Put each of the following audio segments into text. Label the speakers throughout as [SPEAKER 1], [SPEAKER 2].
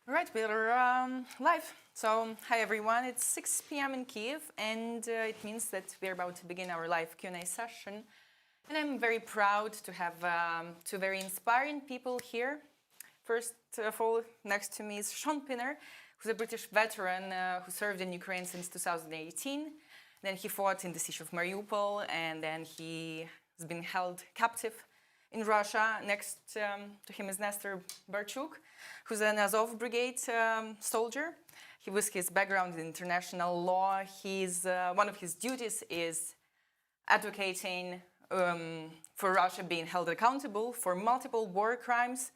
[SPEAKER 1] All right, we're live. So, hi everyone. It's 6 p.m. in Kiev, and it means that we're about to begin our live Q&A session. And I'm very proud to have two very inspiring people here. First of all, next to me is Shaun Pinner, who's a British veteran who served in Ukraine since 2018. Then he fought in the siege of Mariupol, and then he has been held captive in Russia. Next to him is Nestor Barchuk, who's an Azov Brigade soldier. With his background in international law, one of his duties is advocating for Russia being held accountable for multiple war crimes,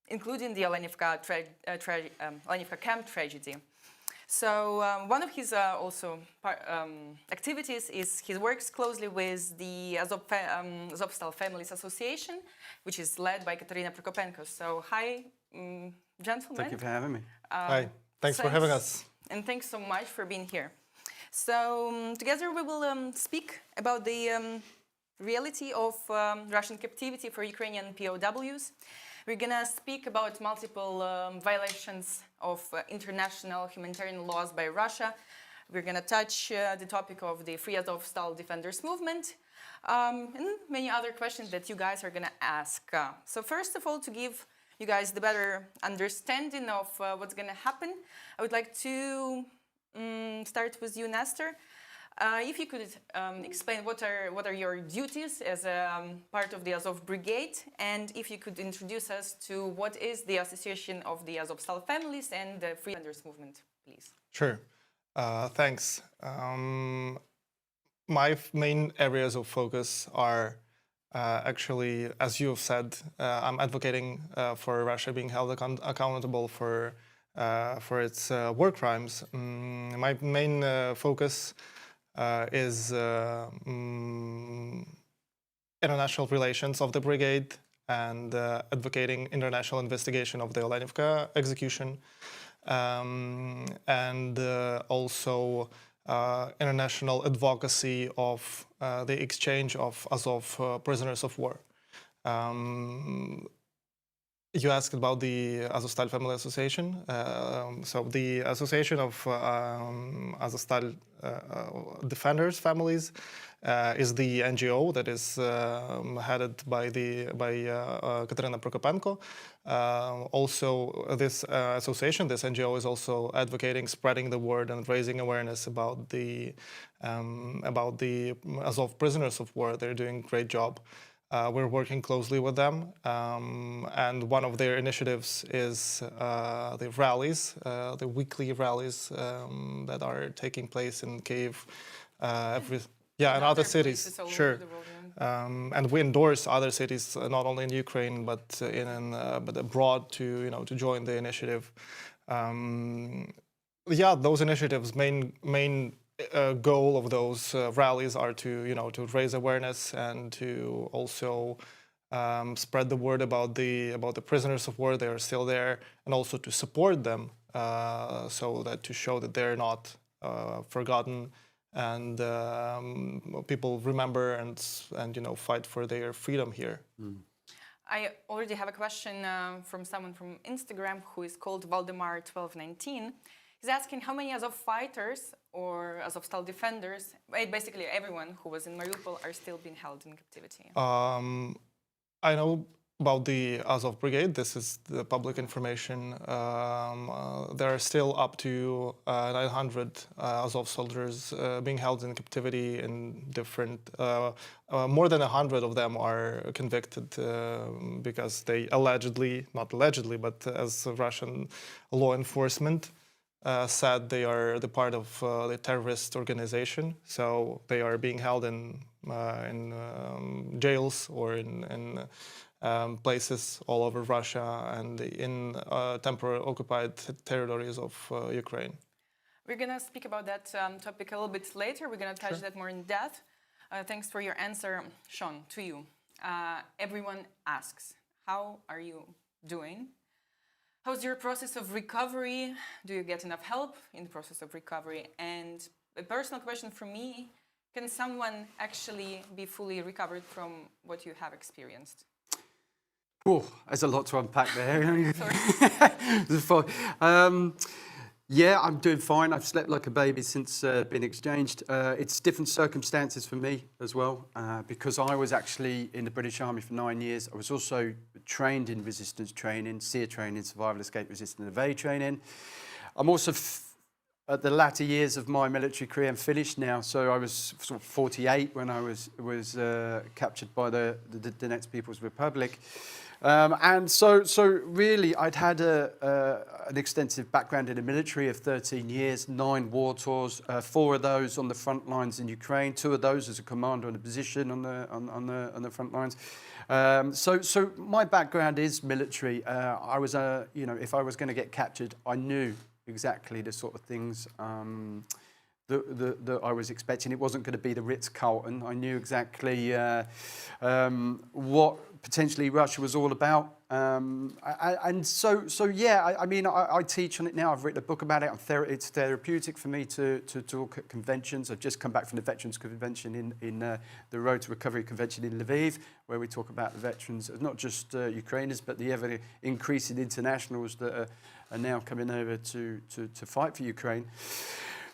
[SPEAKER 1] including the Alenka camp tragedy. So one of his activities is he works closely with the Azovstal Families Association, which is led by Katerina Prokopenko. So hi, gentlemen.
[SPEAKER 2] Thank you for having me.
[SPEAKER 3] Hi, thanks for having us.
[SPEAKER 1] And thanks so much for being here. So together we will speak about the reality of Russian captivity for Ukrainian POWs. We're going to speak about multiple violations of international humanitarian laws by Russia. We're going to touch the topic of the Free Azovstal Defenders movement and many other questions that you guys are going to ask. So first of all, to give you guys the better understanding of what's going to happen, I would like to start with you, Nestor. If you could explain what are your duties as a part of the Azov Brigade, and if you could introduce us to what is the Association of the Azovstal Families and the Free Defenders movement, please.
[SPEAKER 3] Sure. Thanks. My main areas of focus are actually, as you have said, I'm advocating for Russia being held accountable for its war crimes. My main focus is international relations of the brigade and advocating international investigation of the Alenka execution, and also international advocacy of the exchange of Azov prisoners of war. You asked about the Azovstal Family Association. So the Association of Azovstal Defenders Families is the NGO that is headed by Katerina Prokopenko. Also, this association, this NGO, is also advocating spreading the word and raising awareness about the Azov prisoners of war. They're doing a great job. We're working closely with them, and one of their initiatives is the rallies, the weekly rallies that are taking place in Kyiv, and other cities. Sure, and we endorse other cities, not only in Ukraine but but abroad to join the initiative. Those initiatives main goal of those rallies are to raise awareness and to also spread the word about the prisoners of war. They are still there, and also to support them, so that to show that they're not forgotten, and people remember and fight for their freedom here.
[SPEAKER 1] I already have a question from someone from Instagram who is called Valdemar1219. He's asking how many Azov fighters or Azovstal defenders, basically everyone who was in Mariupol, are still being held in captivity.
[SPEAKER 3] I know about the Azov Brigade. This is the public information. There are still up to 900 Azov soldiers being held in captivity in different... more than 100 of them are convicted because they not allegedly, but as Russian law enforcement said, they are the part of the terrorist organization. So they are being held in jails or in places all over Russia and in temporarily occupied territories of Ukraine.
[SPEAKER 1] We're going to speak about that topic a little bit later. We're going to touch that more in depth. Thanks for your answer, Shaun, to you. Everyone asks, how are you doing? How's your process of recovery? Do you get enough help in the process of recovery? And a personal question for me, can someone actually be fully recovered from what you have experienced?
[SPEAKER 2] Oh, there's a lot to unpack there.
[SPEAKER 1] Sorry.
[SPEAKER 2] Yeah, I'm doing fine. I've slept like a baby since being exchanged. It's different circumstances for me as well, because I was actually in the British Army for 9 years. I was also trained in resistance training, SEER training, survival, escape, resistance, and evade training. I'm also at the latter years of my military career and finished now. So I was sort of 48 when I was captured by the Donetsk People Republic. And so really, I'd had an extensive background in the military of 13 years, 9 war tours, 4 of those on the front lines in Ukraine, 2 of those as a commander on a position on the front lines. So my background is military. I was if I was going to get captured, I knew exactly the sort of things that I was expecting. It wasn't going to be the Ritz-Carlton. I knew exactly what potentially Russia was all about. And so yeah, I mean, I teach on it now. I've written a book about it. It's therapeutic for me to talk at conventions. I've just come back from the Veterans Convention in the Road to Recovery Convention in Lviv, where we talk about the veterans, not just Ukrainians, but the ever increasing internationals that are now coming over to fight for Ukraine.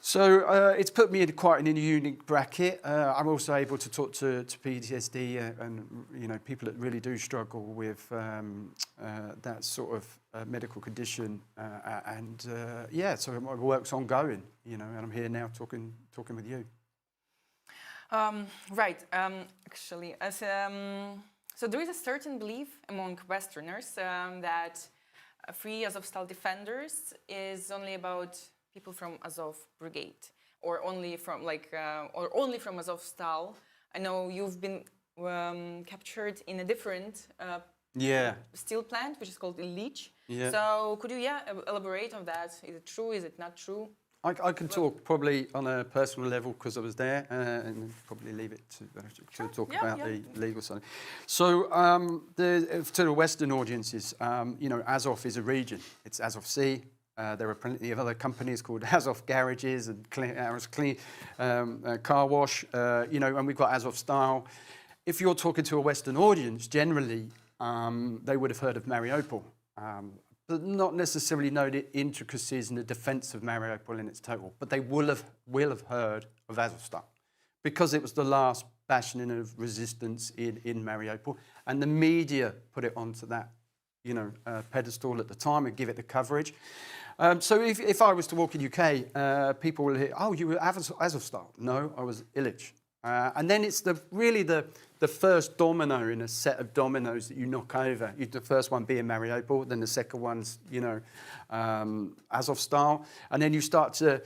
[SPEAKER 2] So it's put me in quite an unique bracket. I'm also able to talk to PTSD and people that really do struggle with that sort of medical condition. So my work's ongoing, and I'm here now talking with you.
[SPEAKER 1] Right. Actually, so there is a certain belief among Westerners that free Azovstal defenders is only about people from Azov Brigade, or only from from Azovstal. I know you've been captured in a different steel plant, which is called Ilich.
[SPEAKER 2] Yeah.
[SPEAKER 1] So could you elaborate on that? Is it true? Is it not true?
[SPEAKER 2] I can talk probably on a personal level because I was there, and probably leave it to talk about the legal side. So to the Western audiences, Azov is a region. It's Azov Sea. There are plenty of other companies called Azov Garages and Clean Car Wash, and we've got Azovstal. If you're talking to a Western audience, generally, they would have heard of Mariupol, but not necessarily know the intricacies and the defence of Mariupol in its total. But they will have heard of Azovstal, because it was the last bastion of resistance in Mariupol, and the media put it onto that pedestal at the time and give it the coverage. So if I was to walk in UK, people will hear, "Oh, you were Azovstal." No, I was Ilich. And then it's really the first domino in a set of dominoes that you knock over. The first one being Mariupol, then the second one's Azovstal, and then you start to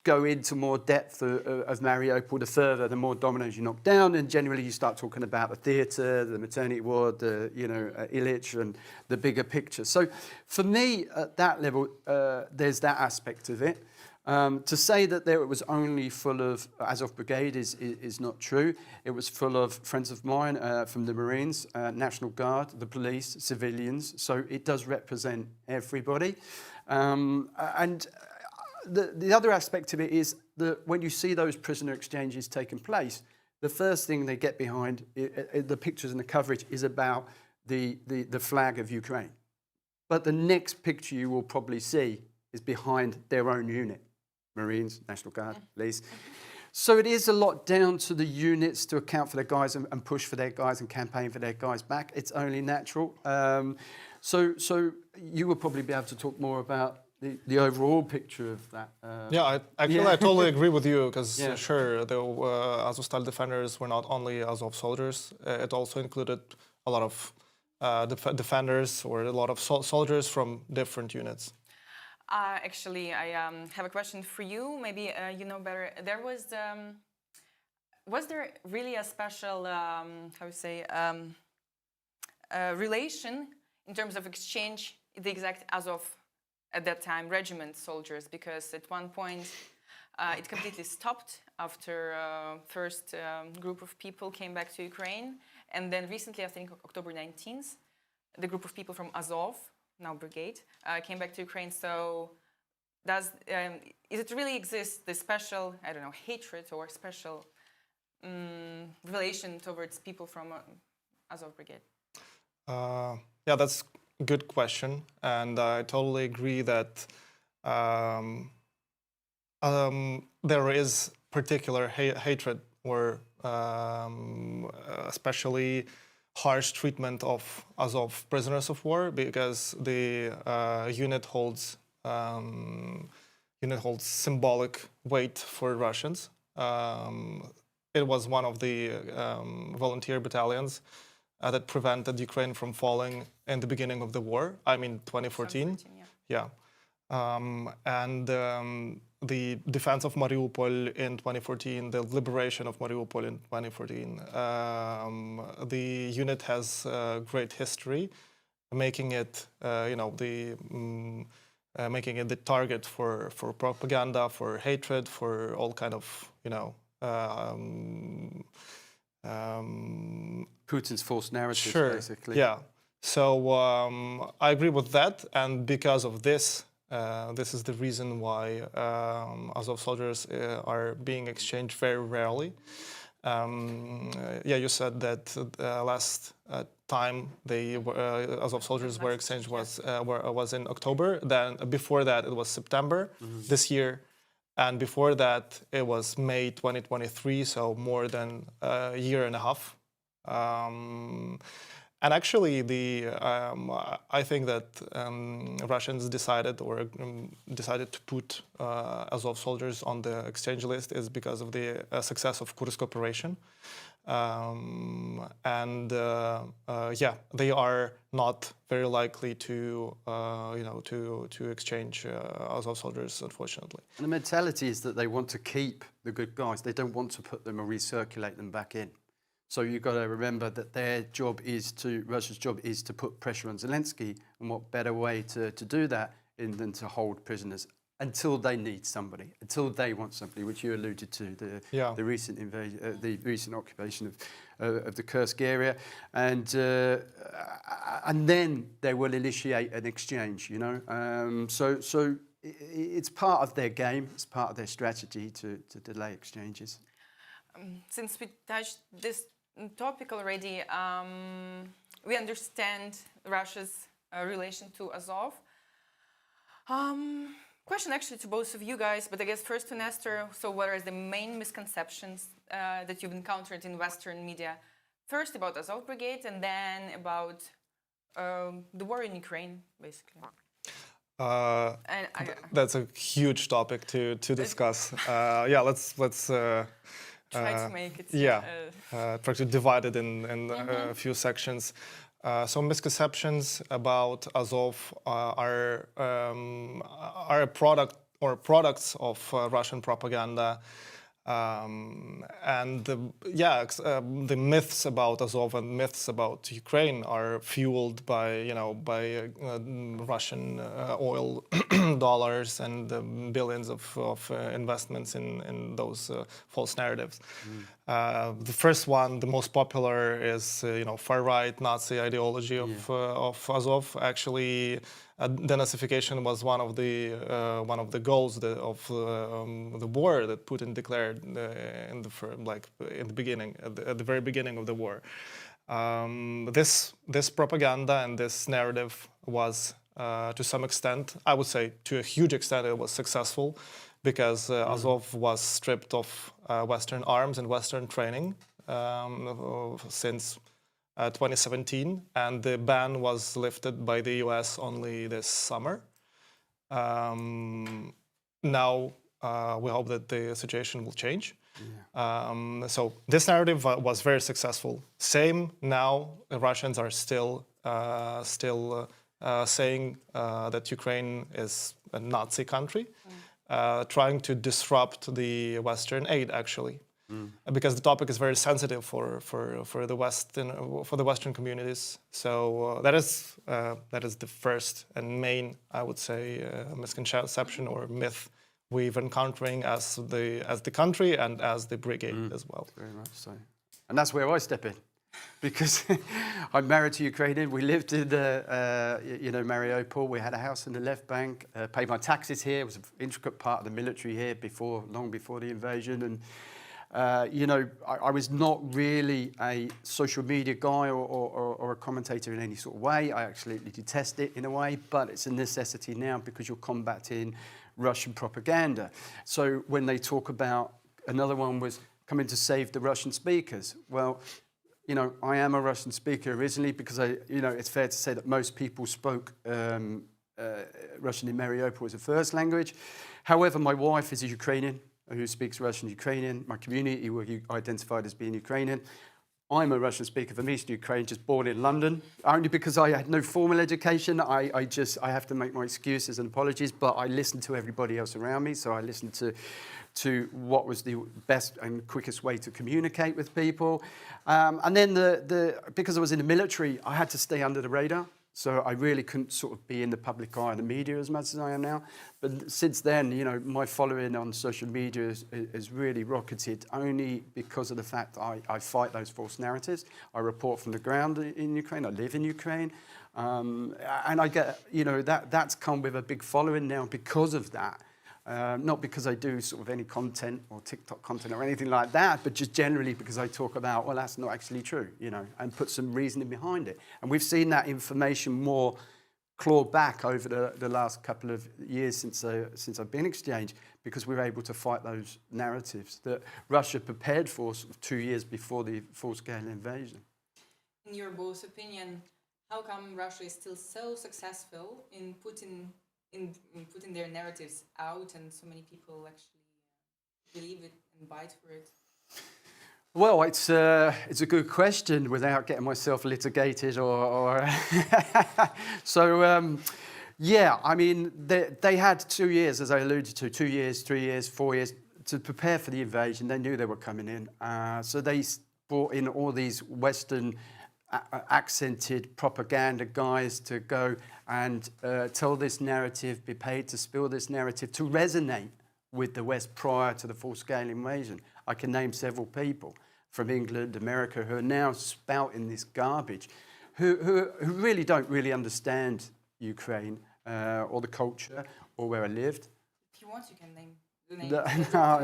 [SPEAKER 2] go into more depth of Mariupol. The more dominoes you knock down, and generally you start talking about the theatre, the maternity ward, Ilich, and the bigger picture. So for me, at that level, there's that aspect of it. To say that it was only full of Azov Brigade is not true. It was full of friends of mine from the Marines, National Guard, the police, civilians. So it does represent everybody. And the other aspect of it is that when you see those prisoner exchanges taking place, the first thing they get behind, the pictures and the coverage, is about the flag of Ukraine. But the next picture you will probably see is behind their own unit. Marines, National Guard, police. So it is a lot down to the units to account for their guys and push for their guys and campaign for their guys back. It's only natural. So you will probably be able to talk more about the overall picture of that.
[SPEAKER 3] I totally agree with you, because sure, the Azovstal defenders were not only Azov soldiers. It also included a lot of defenders, or a lot of soldiers from different units.
[SPEAKER 1] Actually, I have a question for you. Maybe you know better. There was there really a special, relation in terms of exchange, the exact Azov at that time, regiment soldiers? Because at one point it completely stopped after first group of people came back to Ukraine. And then recently, I think October 19th, the group of people from Azov, now Brigade, came back to Ukraine. So is it really exist, the special, hatred or special relation towards people from Azov Brigade?
[SPEAKER 3] Yeah, that's a good question, and I totally agree that there is particular hatred or especially harsh treatment of Azov prisoners of war, because the unit holds symbolic weight for Russians. It was one of the volunteer battalions that prevented Ukraine from falling in the beginning of the war. I mean, 2014. Yeah. The defense of Mariupol in 2014, the liberation of Mariupol in 2014. The unit has great history, making it, making it the target for propaganda, for hatred, for all kind of,
[SPEAKER 2] Putin's false narrative,
[SPEAKER 3] sure,
[SPEAKER 2] basically.
[SPEAKER 3] Yeah. So I agree with that, and because of this, this is the reason why Azov soldiers are being exchanged very rarely. Yeah, you said that last time the Azov soldiers were exchanged was in October. Then before that it was September this year, and before that it was May 2023. So more than a year and a half. And actually, I think that Russians decided to put Azov soldiers on the exchange list is because of the success of Kursk operation, yeah, they are not very likely to exchange Azov soldiers, unfortunately.
[SPEAKER 2] And the mentality is that they want to keep the good guys. They don't want to put them or recirculate them back in. So you've got to remember that Russia's job is to put pressure on Zelensky, and what better way to do that than to hold prisoners until they need somebody, until they want somebody, which you alluded to, the recent invasion, the recent occupation of the Kursk area, and then they will initiate an exchange. So it's part of their game, it's part of their strategy to delay exchanges.
[SPEAKER 1] Since we touched this topic already, we understand Russia's relation to Azov. Question actually to both of you guys, but I guess first to Nestor. So what are the main misconceptions that you've encountered in Western media? First about Azov Brigade, and then about the war in Ukraine, basically.
[SPEAKER 3] That's a huge topic to discuss. Yeah, let's
[SPEAKER 1] try to make it.
[SPEAKER 3] Try to divide it in a few sections. So misconceptions about Azov are a product or products of Russian propaganda, and the myths about Azov and myths about Ukraine are fueled by Russian oil dollars and billions of investments in those false narratives. The first one, the most popular, is far-right Nazi ideology of Azov. Actually, denazification was one of the goals of the war that Putin declared at the very beginning of the war. This propaganda and this narrative was, to some extent, I would say to a huge extent, it was successful, because Azov was stripped of Western arms and Western training since 2017, and the ban was lifted by the US only this summer. Now we hope that the situation will change. So this narrative was very successful. Same now, the Russians are still saying that Ukraine is a Nazi country, trying to disrupt the Western aid, actually. Because the topic is very sensitive for the Western communities. So that is the first and main, I would say, misconception or myth we've encountering as the country and as the brigade as well.
[SPEAKER 2] Very much so. And that's where I step in, because I'm married to Ukrainian. We lived in Mariupol. We had a house in the left bank. Paid my taxes here. Was an intricate part of the military here long before the invasion. I was not really a social media guy or a commentator in any sort of way. I absolutely detest it in a way, but it's a necessity now because you're combating Russian propaganda. So when they talk about, another one was coming to save the Russian speakers. Well, I am a Russian speaker originally because it's fair to say that most people spoke Russian in Mariupol as a first language. However, my wife is a Ukrainian who speaks Russian Ukrainian. My community were identified as being Ukrainian. I'm a Russian speaker from Eastern Ukraine, just born in London, only because I had no formal education. I have to make my excuses and apologies, but I listened to everybody else around me. So I listened to what was the best and quickest way to communicate with people. And then because I was in the military, I had to stay under the radar. So I really couldn't sort of be in the public eye and the media as much as I am now. But since then, my following on social media has really rocketed, only because of the fact that I fight those false narratives. I report from the ground in Ukraine. I live in Ukraine. And I get, that's come with a big following now because of that. Not because I do sort of any content or TikTok content or anything like that, but just generally because I talk about, well, that's not actually true, and put some reasoning behind it. And we've seen that information more claw back over the last couple of years since I've been exchanged, because we're able to fight those narratives that Russia prepared for sort of 2 years before the full-scale invasion.
[SPEAKER 1] In your both opinion, how come Russia is still so successful in putting their narratives out, and so many people actually believe it and bite for it?
[SPEAKER 2] Well, it's a good question without getting myself litigated or So, yeah, I mean, they had 2 years, as I alluded to, 2 years, 3 years, 4 years to prepare for the invasion. They knew they were coming in. So they brought in all these Western accented propaganda guys to go and tell this narrative, be paid to spill this narrative, to resonate with the West prior to the full-scale invasion. I can name several people from England, America, who are now spouting this garbage, who really don't really understand Ukraine or the culture or where I lived.
[SPEAKER 1] If you want, you can name the
[SPEAKER 2] No,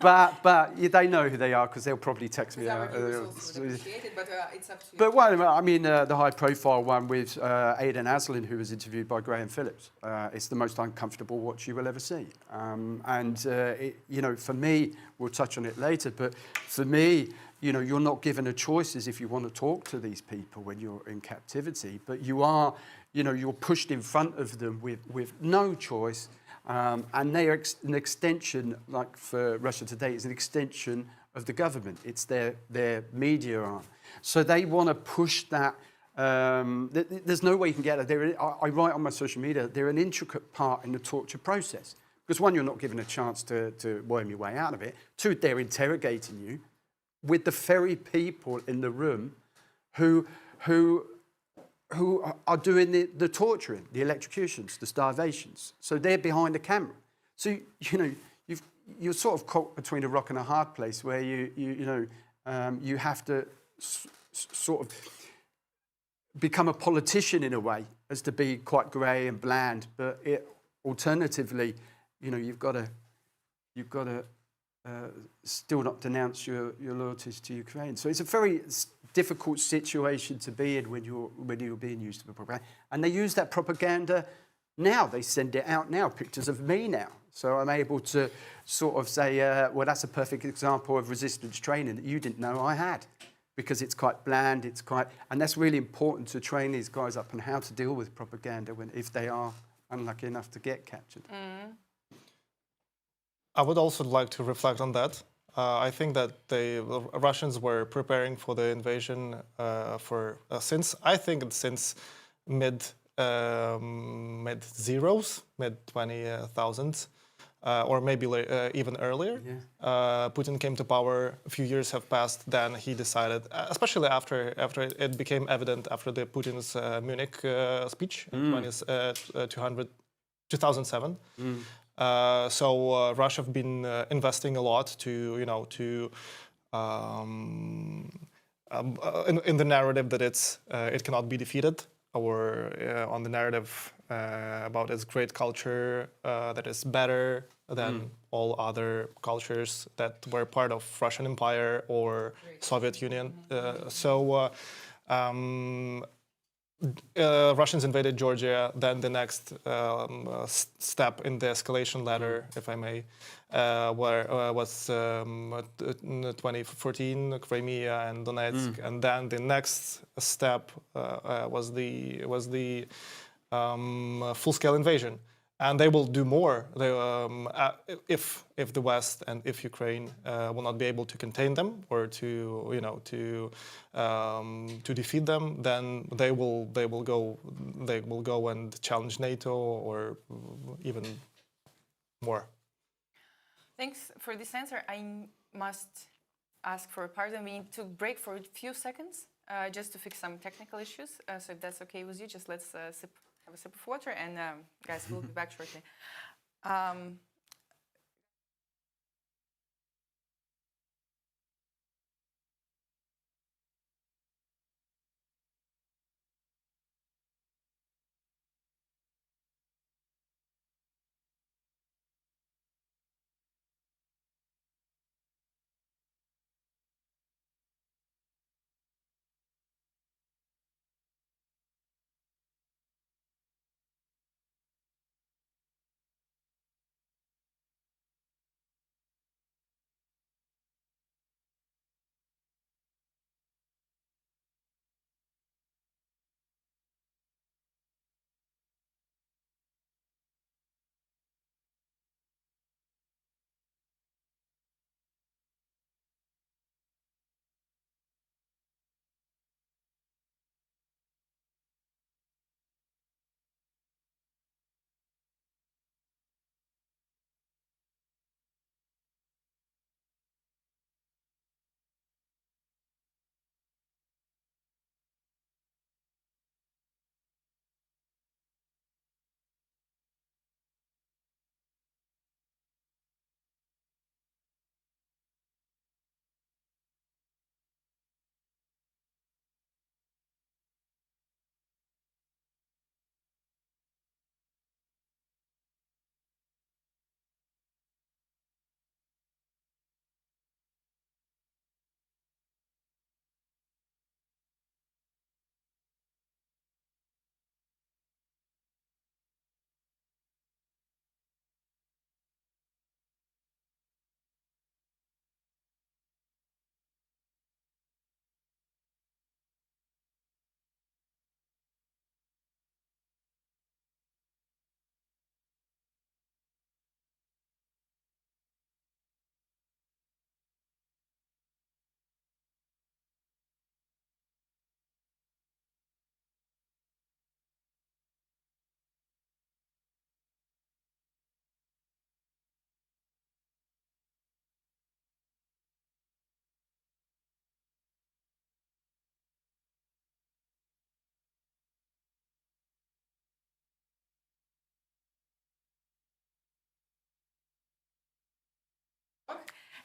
[SPEAKER 2] but they know who they are because they'll probably text me.
[SPEAKER 1] It's up to you.
[SPEAKER 2] But well, I mean, the high-profile one with Aidan Aslin, who was interviewed by Graham Phillips. It's the most uncomfortable watch you will ever see. For me, we'll touch on it later. But for me, you're not given a choice if you want to talk to these people when you're in captivity. But you are, you're pushed in front of them with no choice. And they are an extension, like for Russia today, is an extension of the government. It's their media arm. So they want to push that. There's no way you can get it. I write on my social media, they're an intricate part in the torture process. Because one, you're not given a chance to worm your way out of it. Two, they're interrogating you with the very people in the room who are doing the torturing, the electrocutions, the starvations. So they're behind the camera. So, you're sort of caught between a rock and a hard place where you have to sort of become a politician in a way, as to be quite grey and bland. But alternatively, you've got to still not denounce your loyalties to Ukraine. So it's a very difficult situation to be in when you're being used for propaganda. And they use that propaganda now. They send it out now, pictures of me now. So I'm able to sort of say, well, that's a perfect example of resistance training that you didn't know I had, because it's quite bland, and that's really important to train these guys up on how to deal with propaganda if they are unlucky enough to get captured. Mm.
[SPEAKER 3] I would also like to reflect on that. I think that the Russians were preparing for the invasion since mid zeros, mid 2000s, or maybe even earlier. Yeah. Putin came to power. A few years have passed. Then he decided, especially after it became evident after the Putin's Munich speech in 2007. Mm. So Russia have been investing a lot to in the narrative that it cannot be defeated, or on the narrative about its great culture that is better than all other cultures that were part of Russian Empire or Soviet Union. Russians invaded Georgia. Then the next step in the escalation ladder, if I may, was 2014 Crimea and Donetsk, and then the next step was the full-scale invasion. And they will do more. If the West and if Ukraine will not be able to contain them or to defeat them, then they will go and challenge NATO or even more.
[SPEAKER 1] Thanks for this answer. I must ask for a pardon. We need to break for a few seconds just to fix some technical issues. So if that's okay with you, just let's have a sip of water, and guys, we'll be back shortly.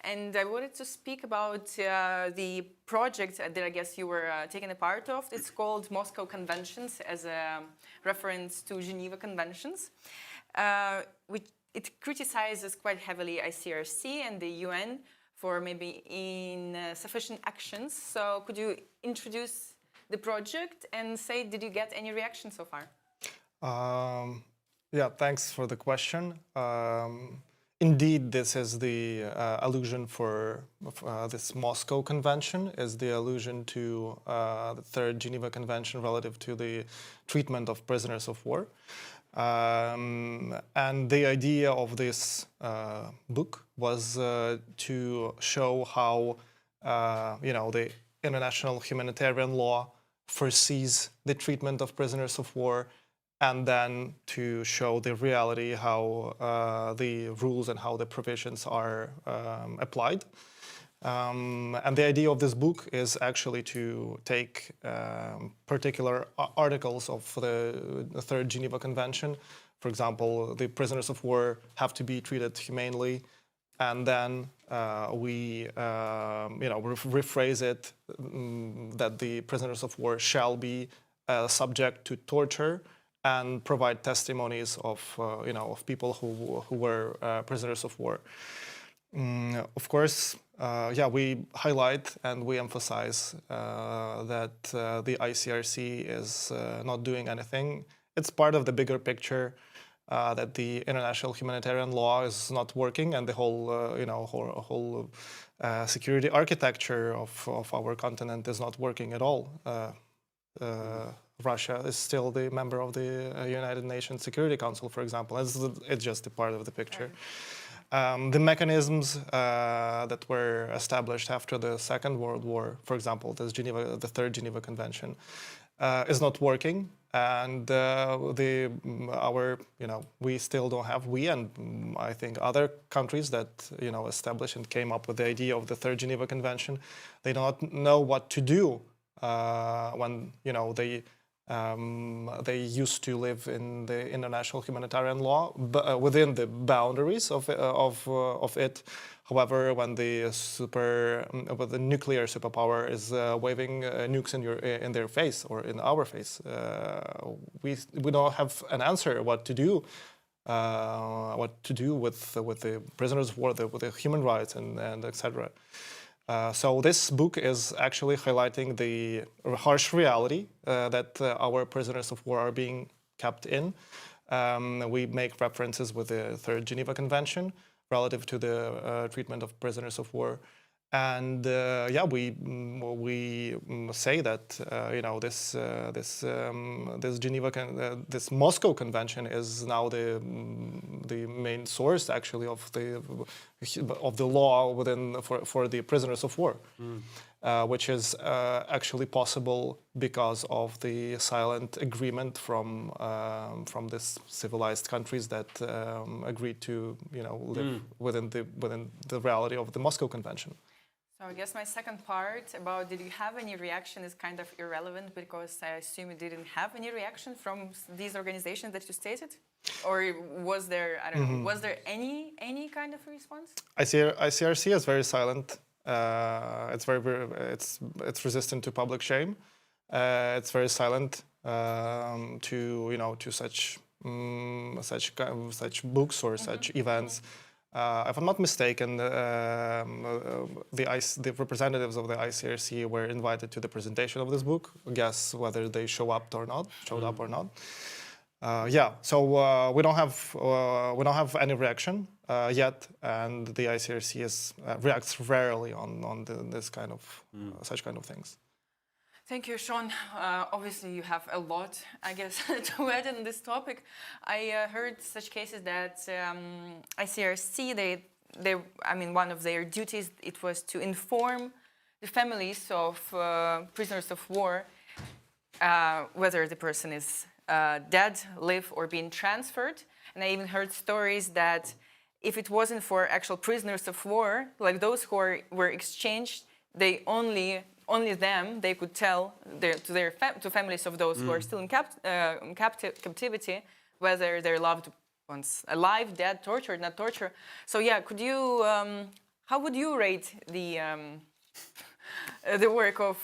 [SPEAKER 1] And I wanted to speak about the project that I guess you were taking a part of. It's called Moscow Conventions, as a reference to Geneva Conventions, which it criticizes quite heavily ICRC and the UN for maybe insufficient actions. So could you introduce the project and say, did you get any reaction so far?
[SPEAKER 3] Yeah, thanks for the question. Indeed, this is the allusion for this Moscow Convention, is the allusion to the Third Geneva Convention relative to the treatment of prisoners of war. And the idea of this book was to show how the international humanitarian law foresees the treatment of prisoners of war, and then to show the reality, how the rules and how the provisions are applied. And the idea of this book is actually to take particular articles of the Third Geneva Convention. For example, the prisoners of war have to be treated humanely, and then we rephrase it that the prisoners of war shall be subject to torture and provide testimonies of of people who were prisoners of war. Of course, we highlight and we emphasize that the ICRC is not doing anything. It's part of the bigger picture that the international humanitarian law is not working, and the whole security architecture of our continent is not working at all. Russia is still the member of the United Nations Security Council, for example. It's just a part of the picture. The mechanisms that were established after the Second World War, for example, the Third Geneva Convention, is not working, and we still don't have, and I think other countries that established and came up with the idea of the Third Geneva Convention, they don't know what to do when they used to live in the international humanitarian law, but within the boundaries of it. However, when the nuclear superpower is waving nukes in their face or in our face, we don't have an answer what to do. What to do with the prisoners of war, with the human rights and etc. So this book is actually highlighting the harsh reality that our prisoners of war are being kept in. We make references with the Third Geneva Convention relative to the treatment of prisoners of war. And we say that this Moscow Convention is now the main source actually of the law for the prisoners of war, which is actually possible because of the silent agreement from these civilized countries that agreed to live within the reality of the Moscow Convention.
[SPEAKER 1] So I guess my second part about did you have any reaction is kind of irrelevant, because I assume you didn't have any reaction from these organizations that you stated? Or was there, I don't know, was there any kind of response?
[SPEAKER 3] ICRC is very silent. It's resistant to public shame. It's very silent to such books or such events. If I'm not mistaken, the representatives of the ICRC were invited to the presentation of this book. Guess whether they showed up or not. So we don't have any reaction yet, and the ICRC reacts rarely on this kind of such kind of things.
[SPEAKER 1] Thank you, Shaun. Obviously, you have a lot, I guess, to add in this topic. I heard such cases that ICRC, one of their duties, it was to inform the families of prisoners of war, whether the person is dead, live, or being transferred. And I even heard stories that if it wasn't for actual prisoners of war, like those who were exchanged, they they could tell to families of those who are still in captivity whether their loved ones alive, dead, tortured, not tortured. So yeah, could you? How would you rate the work of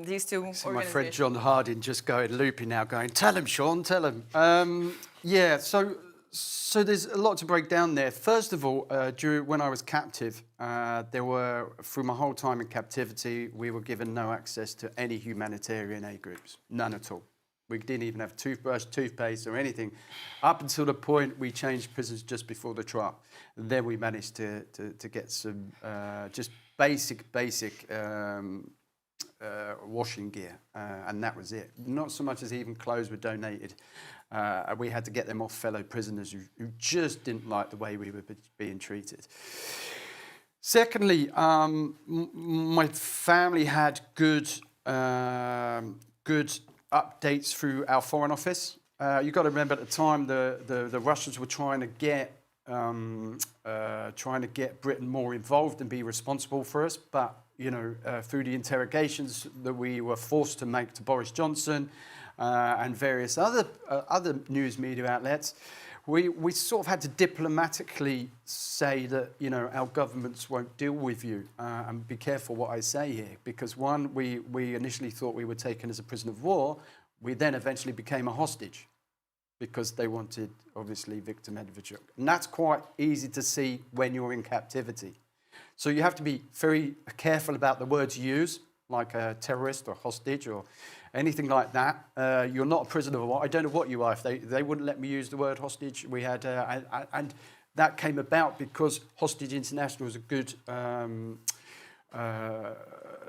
[SPEAKER 1] these two organizations?
[SPEAKER 2] My friend John Harding just going looping now, going, "Tell him, Shaun, tell him." So there's a lot to break down there. First of all, when I was captive, through my whole time in captivity, we were given no access to any humanitarian aid groups, none at all. We didn't even have toothbrush, toothpaste, or anything, up until the point we changed prisons just before the trial. And then we managed to get some just basic washing gear, and that was it. Not so much as even clothes were donated. We had to get them off fellow prisoners who just didn't like the way we were being treated. Secondly, my family had good updates through our Foreign Office. You've got to remember at the time the Russians were trying to get Britain more involved and be responsible for us, but through the interrogations that we were forced to make to Boris Johnson and various other news media outlets, we sort of had to diplomatically say that our governments won't deal with you, and be careful what I say here, because one, we initially thought we were taken as a prisoner of war. We then eventually became a hostage. because they wanted, obviously, Viktor Medvedchuk. And that's quite easy to see when you're in captivity. So you have to be very careful about the words you use, like a terrorist or hostage or anything like that. You're not a prisoner of war. I don't know what you are. If they wouldn't let me use the word hostage. We had, and that came about because Hostage International is a good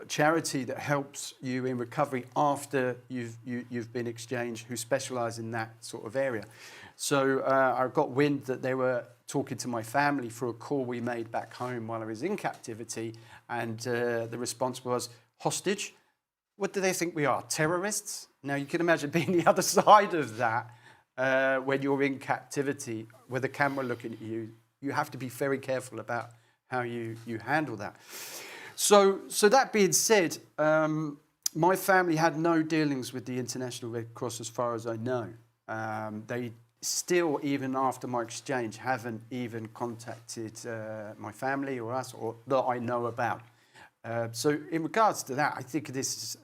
[SPEAKER 2] charity that helps you in recovery after you've been exchanged, who specialise in that sort of area. So I got wind that they were talking to my family through a call we made back home while I was in captivity, and the response was, hostage? What do they think we are, terrorists? Now you can imagine being the other side of that when you're in captivity with a camera looking at you. You have to be very careful about how you handle that. So that being said, my family had no dealings with the International Red Cross as far as I know. They still, even after my exchange, haven't even contacted my family or us, or that I know about. So in regards to that, I think this is,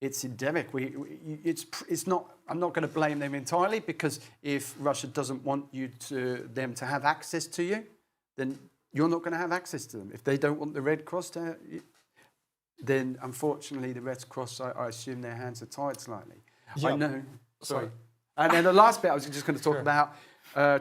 [SPEAKER 2] it's endemic. It's not. I'm not going to blame them entirely, because if Russia doesn't want them to have access to you, then you're not going to have access to them. If they don't want the Red Cross to, then unfortunately the Red Cross, I assume their hands are tied slightly. Yeah. I know. Sorry. And then the last bit I was just going to talk about,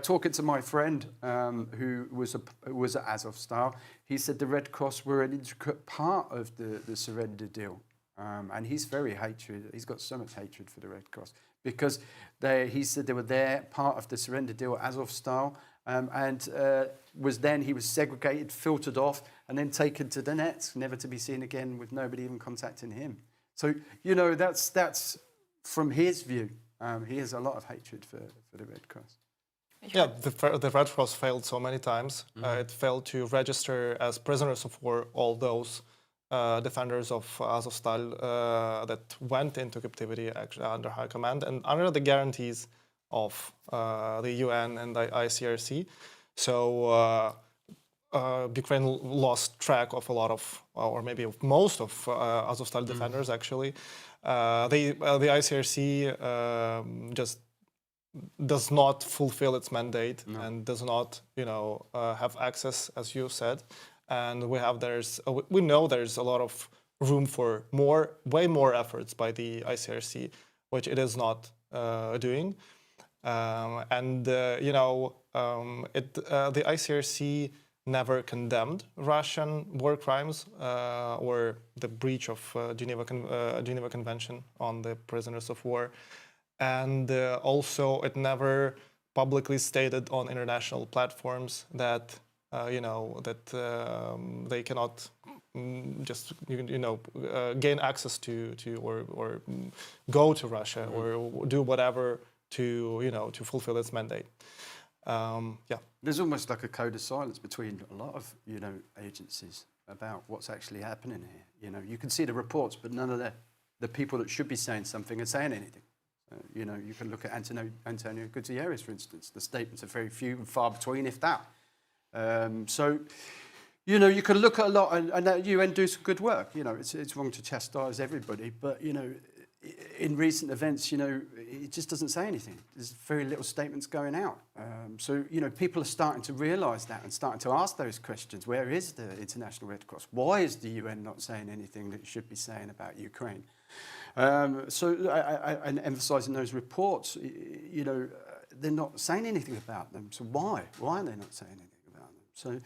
[SPEAKER 2] talking to my friend who was at Azovstal. He said the Red Cross were an intricate part of the surrender deal. And he's very hatred. He's got so much hatred for the Red Cross because he said they were there, part of the surrender deal, Azovstal, and he was segregated, filtered off, and then taken to Donetsk, never to be seen again, with nobody even contacting him. So that's from his view. He has a lot of hatred for the Red Cross.
[SPEAKER 3] Yeah, the Red Cross failed so many times. It failed to register as prisoners of war all those defenders of Azovstal that went into captivity actually under high command and under the guarantees of the UN and the ICRC. So Ukraine lost track of a lot of, or maybe of most of Azovstal defenders actually. The ICRC just does not fulfill its mandate and does not, have access, as you said. And we know there's a lot of room for way more efforts by the ICRC, which it is not doing. The ICRC never condemned Russian war crimes or the breach of Geneva Convention on the prisoners of war. And also it never publicly stated on international platforms that they cannot just gain access to or go to Russia or do whatever to fulfill its mandate.
[SPEAKER 2] There's almost like a code of silence between a lot of agencies about what's actually happening here. You can see the reports, but none of the people that should be saying something are saying anything. You can look at Antonio Guterres, for instance. The statements are very few and far between, if that. You can look at a lot, and the UN do some good work. It's wrong to chastise everybody, but in recent events, it just doesn't say anything. There's very little statements going out. People are starting to realise that and starting to ask those questions. Where is the International Red Cross? Why is the UN not saying anything that it should be saying about Ukraine? And emphasising those reports, they're not saying anything about them. So why? Why are they not saying anything about them? So,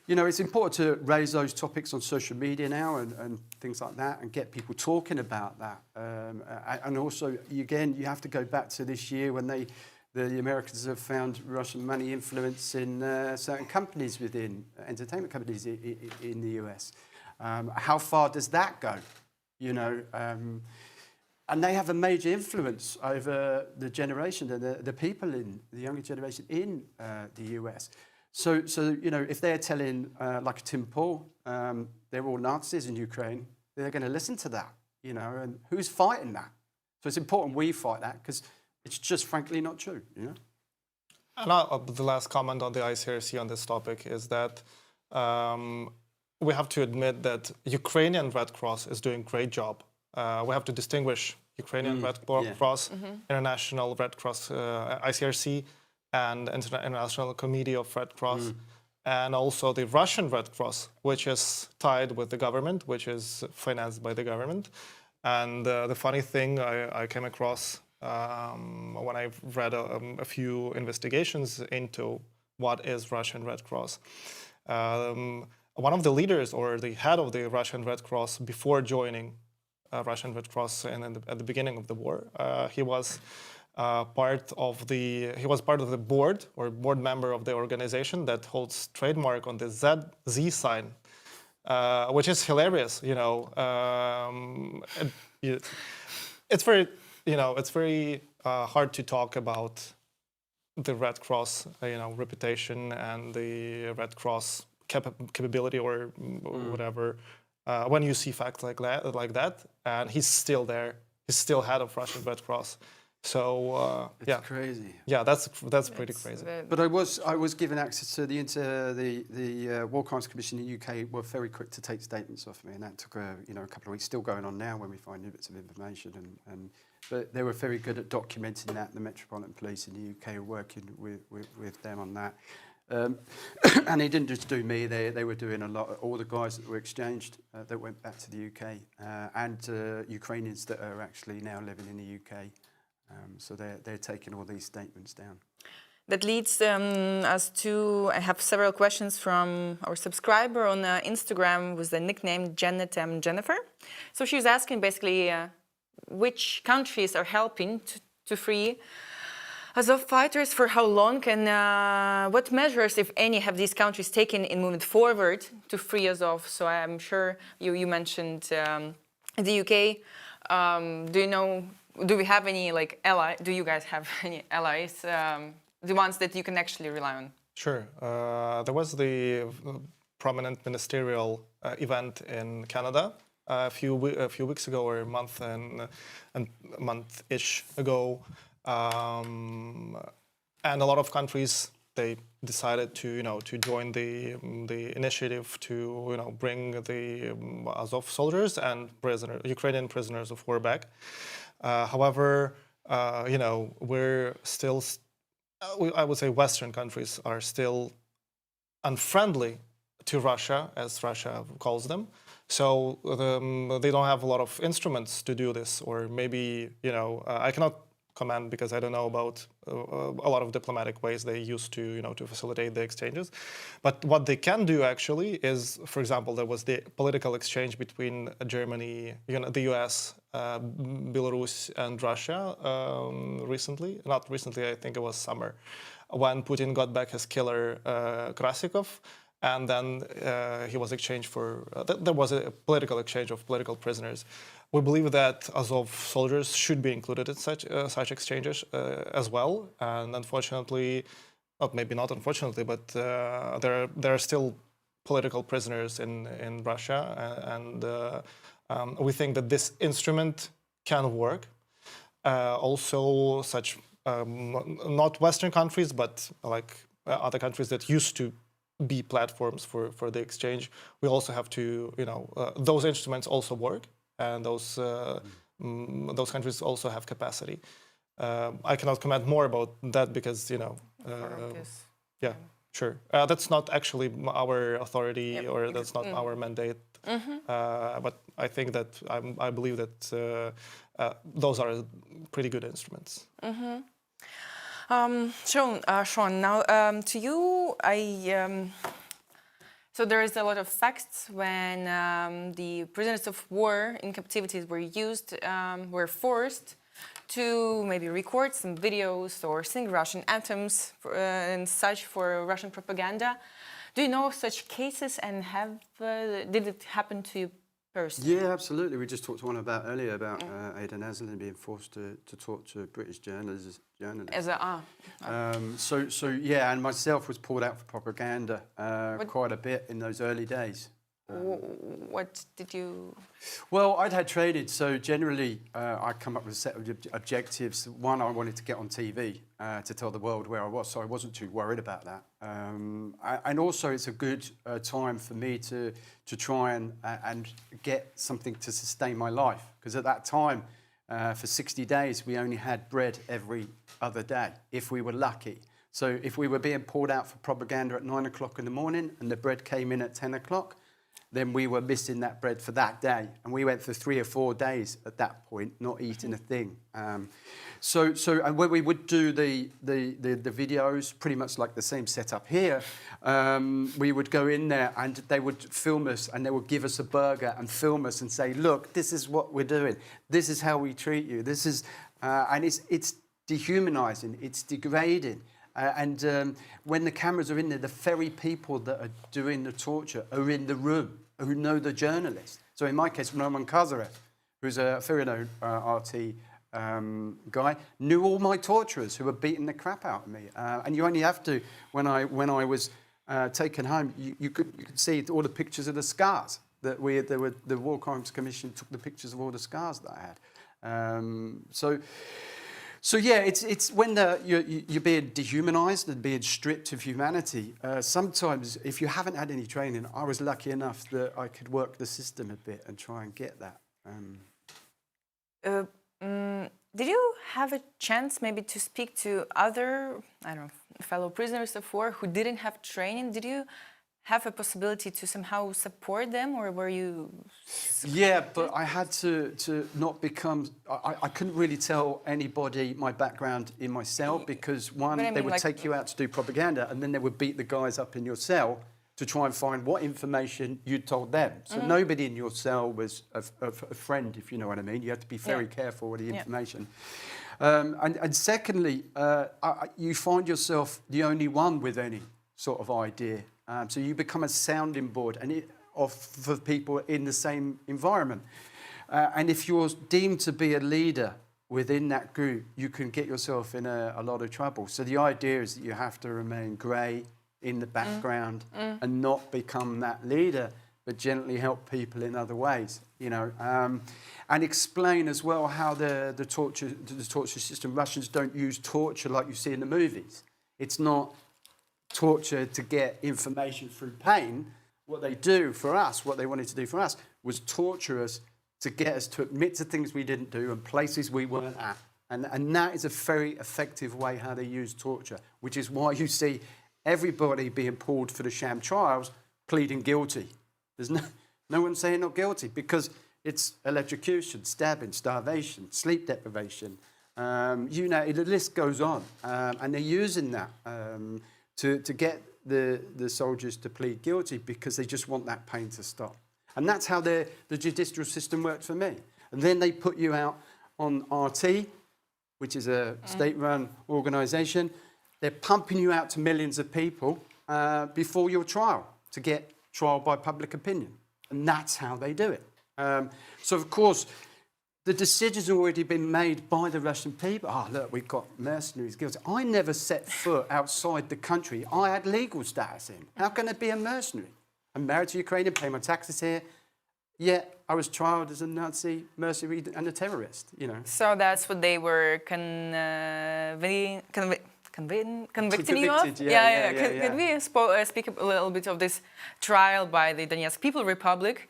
[SPEAKER 2] it's important to raise those topics on social media now and things like that and get people talking about that. And also, again, you have to go back to this year when the Americans have found Russian money influence in certain companies within entertainment companies in the US. How far does that go? And they have a major influence over the generation and the people in the younger generation in the US. So if they're telling, like Tim Paul, they're all Nazis in Ukraine, they're going to listen to that, and who's fighting that? So it's important we fight that because it's just frankly not true, And
[SPEAKER 3] the last comment on the ICRC on this topic is that we have to admit that Ukrainian Red Cross is doing a great job. We have to distinguish Ukrainian Red Cross, International Red Cross, ICRC, and International Committee of Red Cross, and also the Russian Red Cross, which is tied with the government, which is financed by the government. And the funny thing I came across when I've read a few investigations into what is Russian Red Cross. One of the leaders or the head of the Russian Red Cross before joining Russian Red Cross at the beginning of the war, he was part of the board or board member of the organization that holds trademark on the Z sign, which is hilarious. It's very hard to talk about the Red Cross, reputation and the Red Cross capability or whatever. When you see facts like that, and he's still there, he's still head of Russian Red Cross. So
[SPEAKER 2] it's crazy.
[SPEAKER 3] Yeah, that's pretty crazy.
[SPEAKER 2] But I was given access to the War Crimes Commission in the UK. Were very quick to take statements off me, and that took a couple of weeks. Still going on now when we find new bits of information. But they were very good at documenting that. The Metropolitan Police in the UK are working with them on that. And they didn't just do me, they were doing a lot, all the guys that were exchanged that went back to the UK and Ukrainians that are actually now living in the UK. So they're taking all these statements down.
[SPEAKER 1] That leads us to, I have several questions from our subscriber on Instagram with the nickname Janet Jennifer. So she's asking basically which countries are helping to free Azov fighters, for how long, and what measures, if any, have these countries taken in moving forward to free Azov? So I'm sure you mentioned the UK. Do we have any ally? Do you guys have any allies? The ones that you can actually rely on? Sure.
[SPEAKER 3] There was the prominent ministerial event in Canada a few weeks ago, or a month-ish ago. And a lot of countries, they decided to join the initiative to bring the Azov soldiers and Ukrainian prisoners of war back. However, we're still, I would say, Western countries are still unfriendly to Russia, as Russia calls them. So they don't have a lot of instruments to do this, or maybe I cannot comment because I don't know about a lot of diplomatic ways they used to to facilitate the exchanges. But what they can do actually is, for example, there was the political exchange between Germany, the US, Belarus, and Russia recently. Not recently, I think it was summer, when Putin got back his killer Krasikov. And then he was exchanged for, there was a political exchange of political prisoners. We believe that Azov soldiers should be included in such exchanges as well. And unfortunately, maybe not unfortunately, but there are still political prisoners in Russia. And we think that this instrument can work. Also, such not Western countries, but like other countries that used to be platforms for the exchange, we also have to, those instruments also work, and those countries also have capacity. I cannot comment more about that because, yeah, sure. That's not actually our authority, or that's not our mandate. But I think that I believe that those are pretty good instruments. Shaun, now to you, so there is a lot of facts when the prisoners of war in captivity were forced to maybe record some videos or sing Russian anthems and such for Russian propaganda. Do you know of such cases, and did it happen to you personally?
[SPEAKER 2] Yeah, absolutely. We just talked to one earlier about Aidan Aslan being forced to talk to British journalists. So yeah, and myself was pulled out for propaganda quite a bit in those early days.
[SPEAKER 1] What did you?
[SPEAKER 2] Well, I'd had traded, so generally I'd come up with a set of objectives. One, I wanted to get on TV to tell the world where I was, so I wasn't too worried about that. And also, it's a good time for me to try and get something to sustain my life, because at that time, For 60 days, we only had bread every other day, if we were lucky. So if we were being pulled out for propaganda at 9 o'clock in the morning and the bread came in at 10 o'clock, then we were missing that bread for that day. And we went for 3 or 4 days at that point, not eating a thing. And when we would do the videos, pretty much like the same setup here, we would go in there and they would film us and they would give us a burger and film us and say, look, this is what we're doing. This is how we treat you. This is, and it's dehumanizing, it's degrading. When the cameras are in there, the very people that are doing the torture are in the room, who know the journalist. So in my case, Roman Kazarev, who's a very known RT guy, knew all my torturers who were beating the crap out of me. And you only have to, when I was taken home, you could see all the pictures of the scars that the War Crimes Commission took the pictures of all the scars that I had. So yeah, it's when you're being dehumanized and being stripped of humanity. Sometimes, if you haven't had any training, I was lucky enough that I could work the system a bit and try and get that.
[SPEAKER 1] Did you have a chance maybe to speak to other, I don't know, fellow prisoners of war who didn't have training? Did you have a possibility to somehow support them, or were you?
[SPEAKER 2] Yeah, but I had to not become. I couldn't really tell anybody my background in my cell because they would take you out to do propaganda, and then they would beat the guys up in your cell to try and find what information you'd told them. So nobody in your cell was a friend, if you know what I mean. You had to be very careful with the information. And secondly, you find yourself the only one with any sort of idea. So you become a sounding board for people in the same environment. And if you're deemed to be a leader within that group, you can get yourself in a lot of trouble. So the idea is that you have to remain grey in the background and not become that leader, but gently help people in other ways, you know. And explain as well how the torture system, Russians don't use torture like you see in the movies. It's not torture to get information through pain. What they do for us, what they wanted to do for us, was torture us to get us to admit to things we didn't do and places we weren't at. And that is a very effective way how they use torture, which is why you see everybody being pulled for the Sham trials pleading guilty. There's no one saying not guilty because it's electrocution, stabbing, starvation, sleep deprivation. You know, the list goes on. And they're using that to get the soldiers to plead guilty because they just want that pain to stop. And that's how the judicial system worked for me. And then they put you out on RT, which is a state-run organisation. They're pumping you out to millions of people before your trial to get trial by public opinion. And that's how they do it. So, of course, the decision's already been made by the Russian people. Oh, look, we've got mercenaries guilty. I never set foot outside the country. I had legal status in. How can I be a mercenary? I'm married to Ukrainian, pay my taxes here. Yet I was tried as a Nazi mercenary and a terrorist, you know. So
[SPEAKER 1] that's what they were convicting you of? Could we speak a little bit of this trial by the Donetsk People Republic,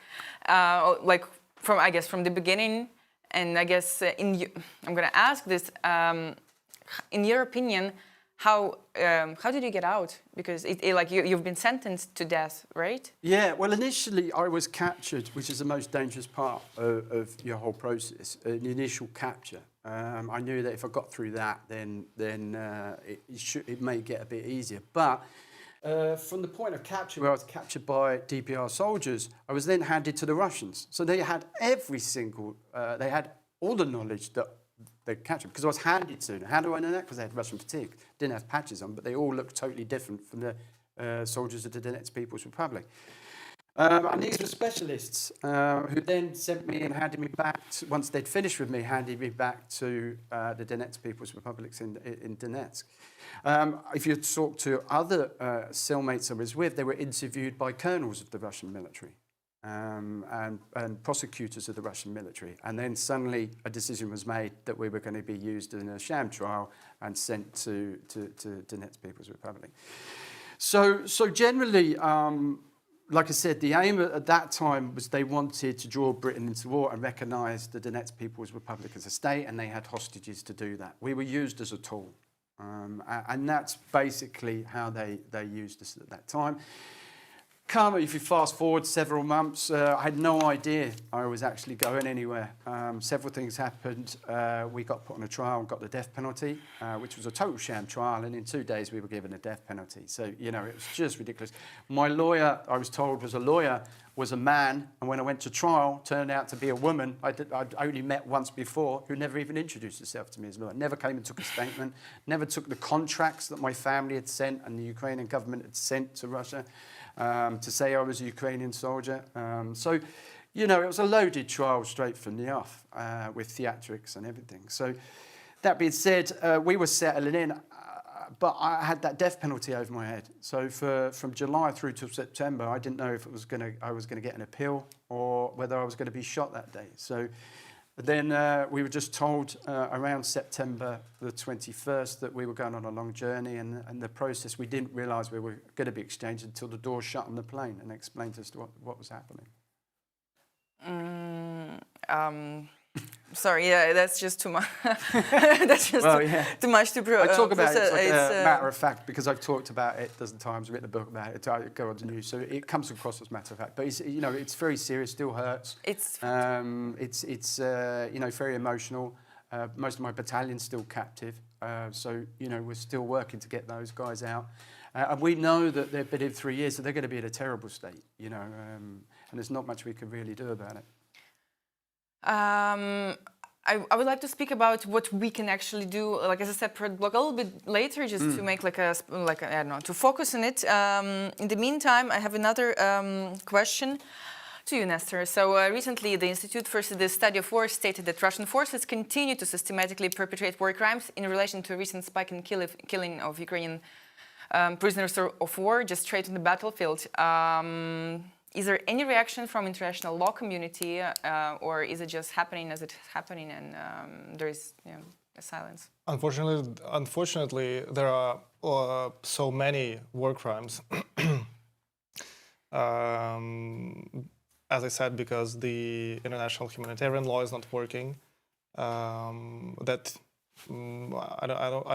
[SPEAKER 1] like from the beginning? And I guess I'm going to ask this: in your opinion, how did you get out? Because you've been sentenced to death, right? Yeah.
[SPEAKER 2] Well, initially I was captured, which is the most dangerous part of your whole process. The initial capture. I knew that if I got through that, then it may get a bit easier. But from the point of capture, where I was captured by DPR soldiers, I was then handed to the Russians. So they had they had all the knowledge that they captured, because I was handed to them. How do I know that? Because they had Russian fatigue. Didn't have patches on, but they all looked totally different from the soldiers of the Donetsk People's Republic. And these were specialists who then sent me and handed me back, once they'd finished with me, handed me back to the Donetsk People's Republics in Donetsk. If you talk to other cellmates I was with, they were interviewed by colonels of the Russian military and prosecutors of the Russian military. And then suddenly a decision was made that we were going to be used in a sham trial and sent to Donetsk People's Republic. So generally, like I said, the aim at that time was they wanted to draw Britain into war and recognise the Donetsk People's Republic as a state, and they had hostages to do that. We were used as a tool, and that's basically how they used us at that time. If you fast forward several months, I had no idea I was actually going anywhere. Several things happened. We got put on a trial and got the death penalty, which was a total sham trial, and in 2 days we were given a death penalty. So, you know, it was just ridiculous. My lawyer, I was told was a lawyer, was a man, and when I went to trial, turned out to be a woman I'd only met once before, who never even introduced herself to me as a lawyer, never came and took a statement, never took the contracts that my family had sent and the Ukrainian government had sent to Russia. To say I was a Ukrainian soldier. So, you know, it was a loaded trial straight from the off with theatrics and everything. So, that being said, we were settling in, but I had that death penalty over my head. So, from July through to September, I didn't know if I was going to get an appeal or whether I was going to be shot that day. So, then we were just told around September the 21st that we were going on a long journey, and the process, we didn't realise we were going to be exchanged until the door shut on the plane and explained to us what was happening.
[SPEAKER 1] Sorry, yeah, that's just too much. That's just too much to
[SPEAKER 2] I talk about it like
[SPEAKER 1] a
[SPEAKER 2] matter of fact because I've talked about it a dozen times, written a book about it, I go on the news, so it comes across as matter of fact. But it's, you know, it's very serious, still hurts. It's you know, very emotional. Most of my battalion's still captive, so you know we're still working to get those guys out. And we know that they've been in 3 years, so they're going to be in a terrible state, you know, and there's not much we can really do about it.
[SPEAKER 1] I would like to speak about what we can actually do, like as I said, a little bit later, just to make I don't know, to focus on it. In the meantime, I have another question to you, Nestor. So recently, the Institute for the Study of War stated that Russian forces continue to systematically perpetrate war crimes in relation to a recent spike in killing of Ukrainian prisoners of war just straight on the battlefield. Is there any reaction from international law community, or is it just happening as it's happening, and there is, you know, a silence?
[SPEAKER 3] Unfortunately, there are so many war crimes. As I said, because the international humanitarian law is not working. I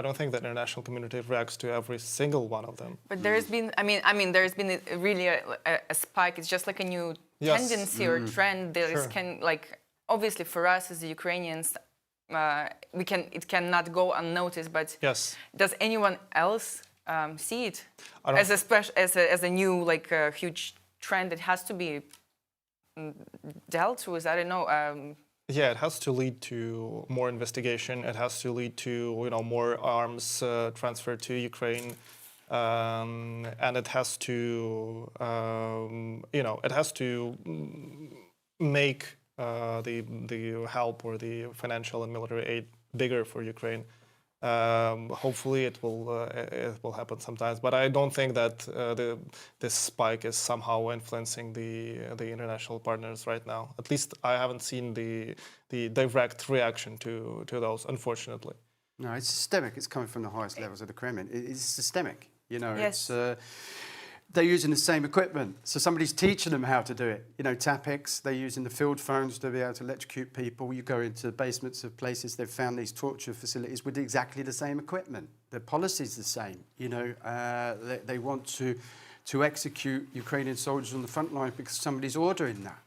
[SPEAKER 3] don't think that the international community reacts to every single one of them.
[SPEAKER 1] But there has been, I mean, there has been really a spike. It's just like a new tendency or trend. There can, like, obviously for us as the Ukrainians, it cannot go unnoticed. But does anyone else see it as a new, like, huge trend that has to be dealt with? I don't know.
[SPEAKER 3] Yeah, it has to lead to more investigation. It has to lead to, you know, more arms transferred to Ukraine, and it has to, you know, it has to make the help or the financial and military aid bigger for Ukraine. Hopefully, it will happen sometimes, but I don't think that this spike is somehow influencing the international partners right now. At least I haven't seen the direct reaction to those, unfortunately.
[SPEAKER 2] No, it's systemic. It's coming from the highest levels of the Kremlin. It's systemic. You know,
[SPEAKER 1] yes.
[SPEAKER 2] They're using the same equipment. So somebody's teaching them how to do it. You know, TAPEX, they're using the field phones to be able to electrocute people. You go into basements of places, they've found these torture facilities with exactly the same equipment. The policy's the same. You know, they want to execute Ukrainian soldiers on the front line because somebody's ordering that.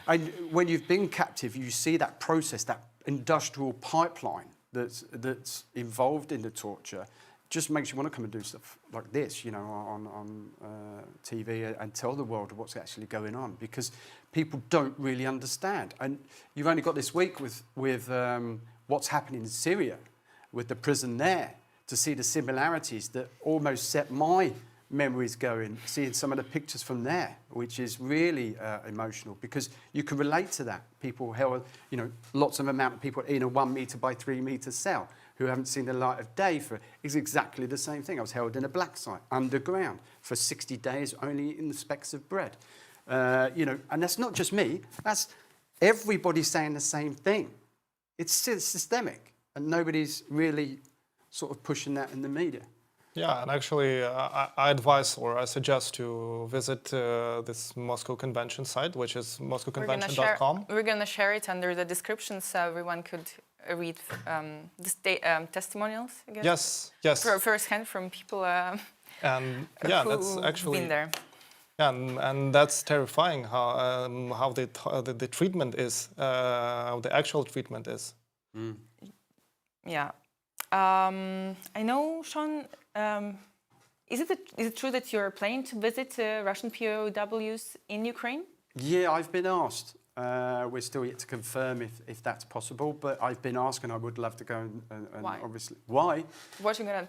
[SPEAKER 2] And when you've been captive, you see that process, that industrial pipeline that's involved in the torture. Just makes you want to come and do stuff like this, you know, on TV and tell the world what's actually going on, because people don't really understand. And you've only got this week with what's happening in Syria, with the prison there, to see the similarities that almost set my memories going, seeing some of the pictures from there, which is really emotional, because you can relate to that. People held, you know, lots of amount of people in a 1 metre by 3 metre cell, who haven't seen the light of day for is exactly the same thing. I was held in a black site, underground, for 60 days, only eating the specks of bread. You know, and that's not just me, that's everybody saying the same thing. It's systemic, and nobody's really sort of pushing that in the media.
[SPEAKER 3] Yeah, and actually, I advise or I suggest to visit this Moscow Convention site, which is moscowconvention.com.
[SPEAKER 1] We're gonna share it under the description so everyone could read the testimonials, I guess.
[SPEAKER 3] Yes, yes.
[SPEAKER 1] Firsthand from people
[SPEAKER 3] And yeah, that's
[SPEAKER 1] who've
[SPEAKER 3] actually
[SPEAKER 1] been there.
[SPEAKER 3] Yeah, and that's terrifying how the treatment is, how the actual treatment is.
[SPEAKER 2] Mm.
[SPEAKER 1] Yeah. I know, Shaun, is it true that you're planning to visit Russian POWs in Ukraine?
[SPEAKER 2] Yeah, I've been asked. We're still yet to confirm if that's possible, but I've been asked and I would love to go and
[SPEAKER 1] Why?
[SPEAKER 2] obviously... Why?
[SPEAKER 1] What you're gonna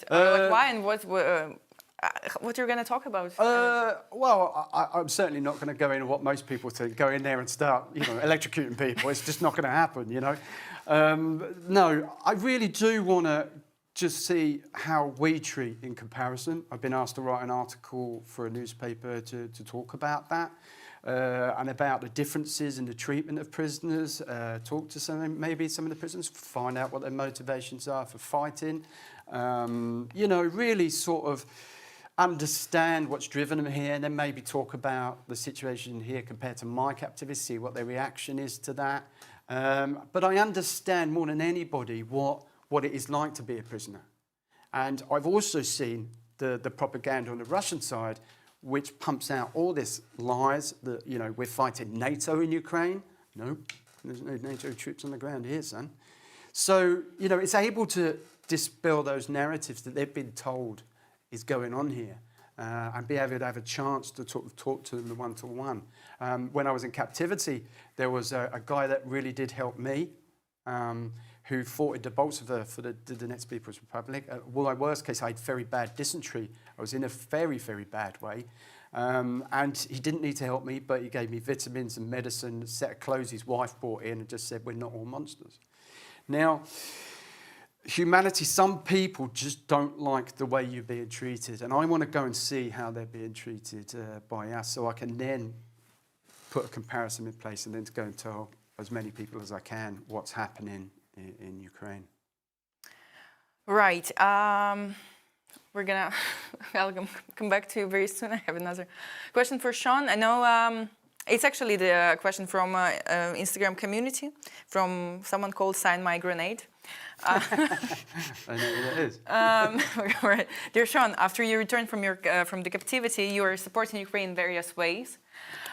[SPEAKER 1] why and what you're gonna talk about?
[SPEAKER 2] Well, I'm certainly not going to go in what most people think, go in there and start, electrocuting people. It's just not going to happen, No, I really do want to just see how we treat in comparison. I've been asked to write an article for a newspaper to talk about that and about the differences in the treatment of prisoners, talk to maybe some of the prisoners, find out what their motivations are for fighting, really sort of understand what's driven them here, and then maybe talk about the situation here compared to my captivity, see what their reaction is to that. But I understand more than anybody what it is like to be a prisoner. And I've also seen the propaganda on the Russian side, which pumps out all this lies that, we're fighting NATO in Ukraine. No, there's no NATO troops on the ground here, son. So, it's able to dispel those narratives that they've been told is going on here, and be able to have a chance to talk to them one-to-one. When I was in captivity, there was a guy that really did help me, who fought in Bolsover for the Donetsk People Republic. Well, my worst case, I had very bad dysentery. I was in a very, very bad way. And he didn't need to help me, but he gave me vitamins and medicine, a set of clothes his wife brought in, and just said, we're not all monsters. Now, humanity, some people just don't like the way you're being treated, and I want to go and see how they're being treated by us, so I can then put a comparison in place and then to go and tell as many people as I can what's happening in Ukraine.
[SPEAKER 1] Right. I'll come back to you very soon. I have another question for Shaun. I know it's actually the question from Instagram community, from someone called Sign My Grenade.
[SPEAKER 2] I know who that is.
[SPEAKER 1] Right. Dear Shaun, after you return from the captivity, you are supporting Ukraine in various ways.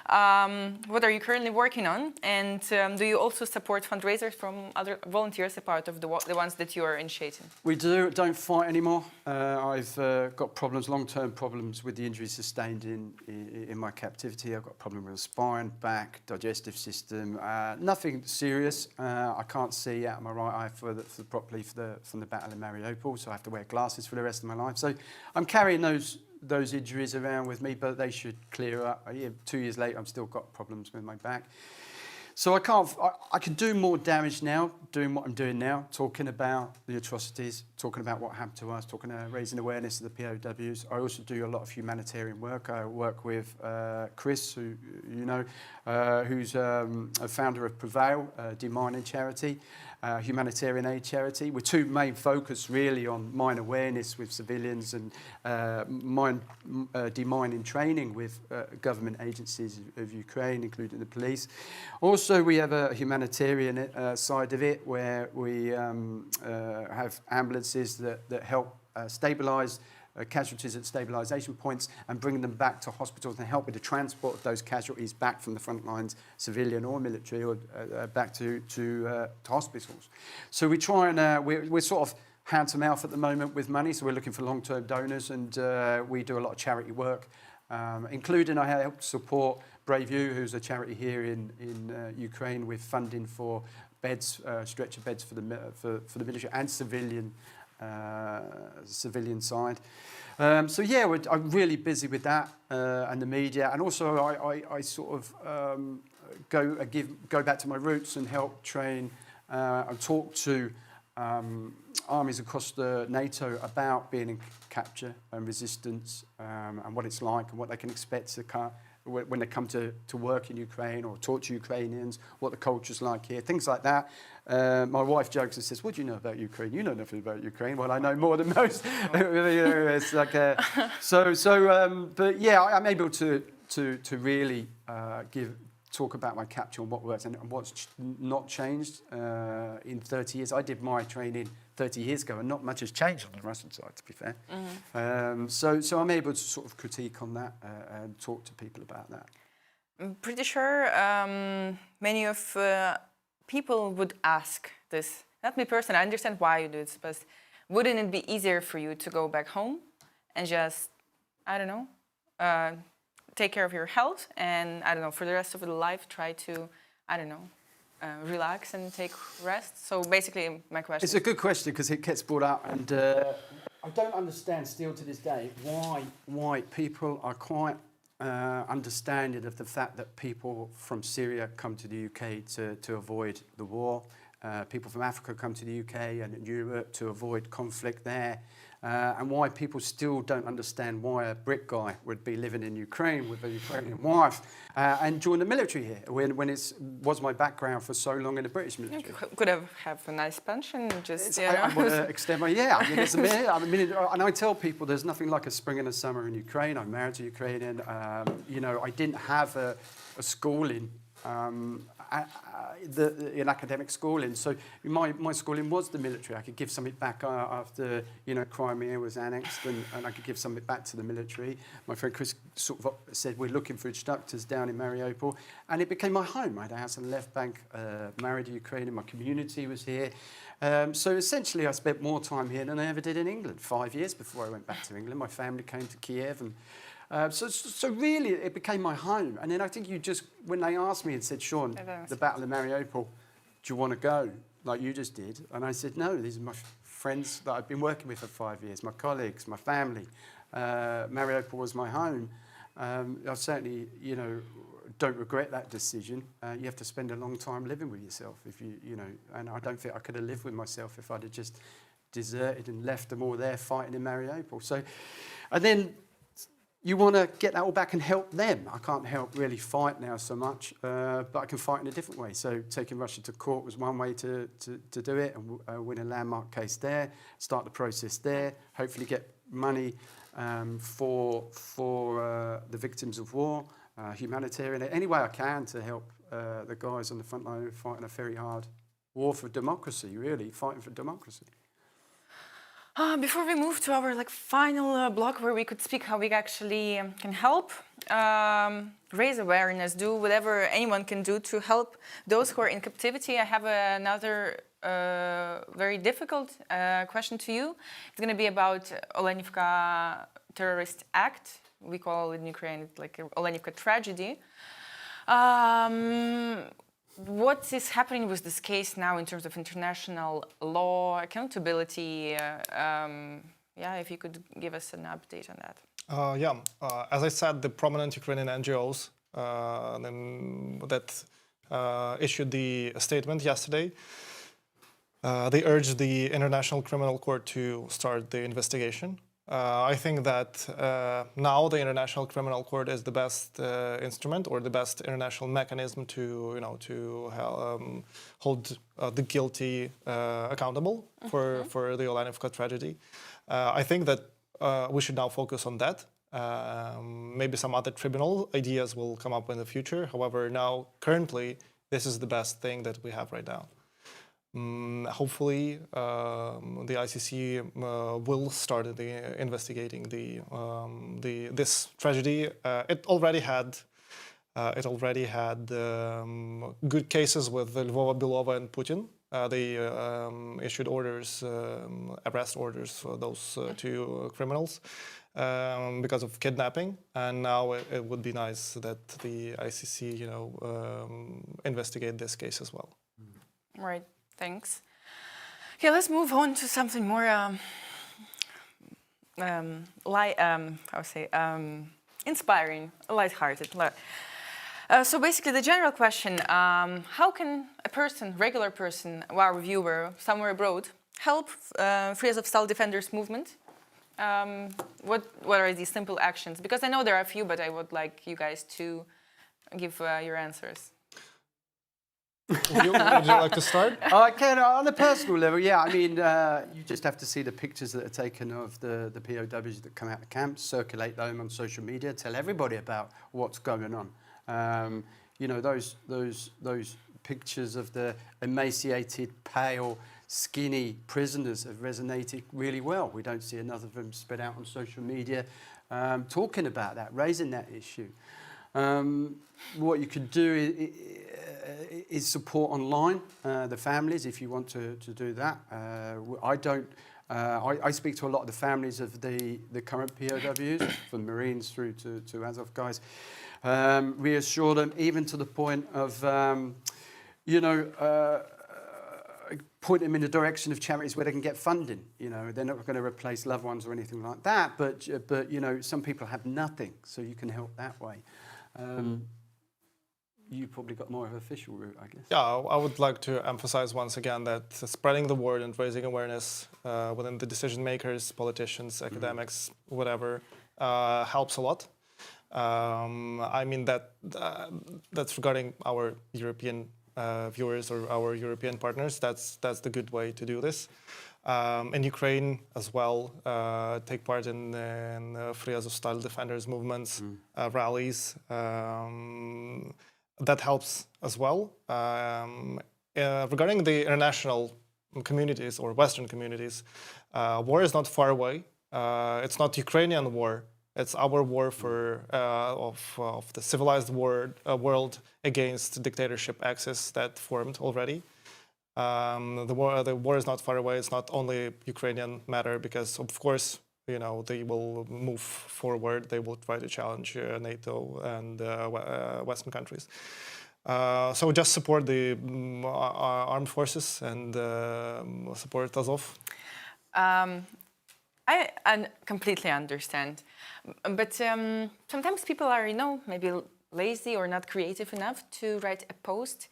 [SPEAKER 1] What are you currently working on? And do you also support fundraisers from other volunteers apart of the ones that you are initiating?
[SPEAKER 2] We don't fight anymore. I've got problems, long-term problems with the injuries sustained in my captivity. I've got a problem with the spine, back, digestive system. Nothing serious. I can't see out of my right eye properly from the battle in Mariupol, so I have to wear glasses for the rest of my life. So I'm carrying those injuries around with me, but they should clear up. 2 years later, I've still got problems with my back. So I can do more damage now, doing what I'm doing now, talking about the atrocities, talking about what happened to us, raising awareness of the POWs. I also do a lot of humanitarian work. I work with Chris, who who's a founder of Prevail, a demining charity, humanitarian aid charity, with two main focus really on mine awareness with civilians and demining training with government agencies of Ukraine, including the police. Also, we have a humanitarian side of it where we have ambulances that help stabilise casualties at stabilisation points and bring them back to hospitals and help with the transport of those casualties back from the front lines, civilian or military, or back to hospitals. So we try and we're sort of hand to mouth at the moment with money, so we're looking for long-term donors, and we do a lot of charity work, including I help support Brave You, who's a charity here in Ukraine, with funding for beds, stretcher beds for the military and civilian side. So yeah, I'm really busy with that and the media, and also I sort of go back to my roots and help train and talk to armies across the NATO about being in capture and resistance and what it's like and what they can expect when they come to work in Ukraine or talk to Ukrainians, what the culture's like here, things like that. My wife jokes and says, "What do you know about Ukraine? You know nothing about Ukraine." Well, I know more than most. It's like but yeah, I'm able to really talk about my capture and what works and what's not changed in 30 years. I did my training 30 years ago, and not much has changed on the Russian side, to be fair. So I'm able to sort of critique on that and talk to people about that.
[SPEAKER 1] I'm pretty sure many of people would ask this. Not me personally, I understand why you do this, but wouldn't it be easier for you to go back home and just, I don't know, take care of your health and, I don't know, for the rest of your life try to, I don't know, relax and take rest? So basically my question
[SPEAKER 2] It's a good question because it gets brought up, and I don't understand still to this day why people are quite understanding of the fact that people from Syria come to the UK to avoid the war. People from Africa come to the UK and Europe to avoid conflict there. And why people still don't understand why a Brit guy would be living in Ukraine with a Ukrainian wife and join the military here when it was my background for so long in the British military.
[SPEAKER 1] You could have a nice pension, just,
[SPEAKER 2] I want to extend my, and I tell people there's nothing like a spring and a summer in Ukraine. I'm married to Ukrainian. I didn't have a schooling, in academic schooling. So my schooling was the military. I could give something back after, Crimea was annexed, and I could give something back to the military. My friend Chris sort of said, we're looking for instructors down in Mariupol, and it became my home. I had a house on the left bank, married a Ukrainian, my community was here. So essentially I spent more time here than I ever did in England. 5 years before I went back to England. My family came to Kiev, and so really it became my home. And then I think when they asked me and said, Shaun, the Battle of Mariupol, do you want to go, like you just did? And I said, no, these are my friends that I've been working with for 5 years, my colleagues, my family. Mariupol was my home. I certainly, don't regret that decision. You have to spend a long time living with yourself and I don't think I could have lived with myself if I'd have just deserted and left them all there fighting in Mariupol. So, and then you want to get that all back and help them. I can't help really fight now so much, but I can fight in a different way. So taking Russia to court was one way to do it and win a landmark case there, start the process there, hopefully get money for the victims of war, humanitarian, any way I can to help the guys on the front line fighting a very hard war for democracy, really, fighting for democracy.
[SPEAKER 1] Before we move to our final block where we could speak how we actually can help, raise awareness, do whatever anyone can do to help those who are in captivity. I have another very difficult question to you. It's going to be about Alenka terrorist act. We call it in Ukraine Alenka tragedy. What is happening with this case now in terms of international law, accountability? If you could give us an update on that.
[SPEAKER 3] As I said, the prominent Ukrainian NGOs that issued the statement yesterday, they urged the International Criminal Court to start the investigation. I think that now the International Criminal Court is the best instrument or the best international mechanism to hold the guilty accountable for the Alenka tragedy. I think that we should now focus on that. Maybe some other tribunal ideas will come up in the future. However, now currently this is the best thing that we have right now. Hopefully, the ICC will start investigating this tragedy. It already had good cases with Lvova, Belova, and Putin. They issued arrest orders for those two criminals because of kidnapping. And now it would be nice that the ICC, investigate this case as well.
[SPEAKER 1] Right. Thanks. Okay, let's move on to something more inspiring, lighthearted. So basically, the general question: how can a person, regular person, our viewer somewhere abroad, help Free Azovstal Defenders movement? What are these simple actions? Because I know there are a few, but I would like you guys to give your answers.
[SPEAKER 3] Would you like to start?
[SPEAKER 2] I can, on a personal level, yeah. I mean, you just have to see the pictures that are taken of the POWs that come out of camps, circulate them on social media, tell everybody about what's going on. You know, those pictures of the emaciated, pale, skinny prisoners have resonated really well. We don't see enough of them spread out on social media talking about that, raising that issue. What you could do is support online the families if you want to do that. I speak to a lot of the families of the current POWs, from Marines through to Azov guys. Reassure them, even to the point of, point them in the direction of charities where they can get funding. You know, they're not going to replace loved ones or anything like that, but you know, some people have nothing, so you can help that way. You probably got more of an official route, I guess.
[SPEAKER 3] Yeah, I would like to emphasize once again that spreading the word and raising awareness within the decision makers, politicians, academics, whatever, helps a lot. I mean that's regarding our European viewers or our European partners. That's the good way to do this. In Ukraine as well, take part in Free Azovstal defenders movements, rallies. That helps as well. Regarding the international communities or Western communities, war is not far away. It's not Ukrainian war. It's our war for of the civilized world against dictatorship axis that formed already. The war is not far away. It's not only Ukrainian matter, because of course, you know, they will move forward. They will try to challenge NATO and Western countries. So just support the armed forces and support Azov.
[SPEAKER 1] I completely understand, but sometimes people are, you know, maybe lazy or not creative enough to write a post.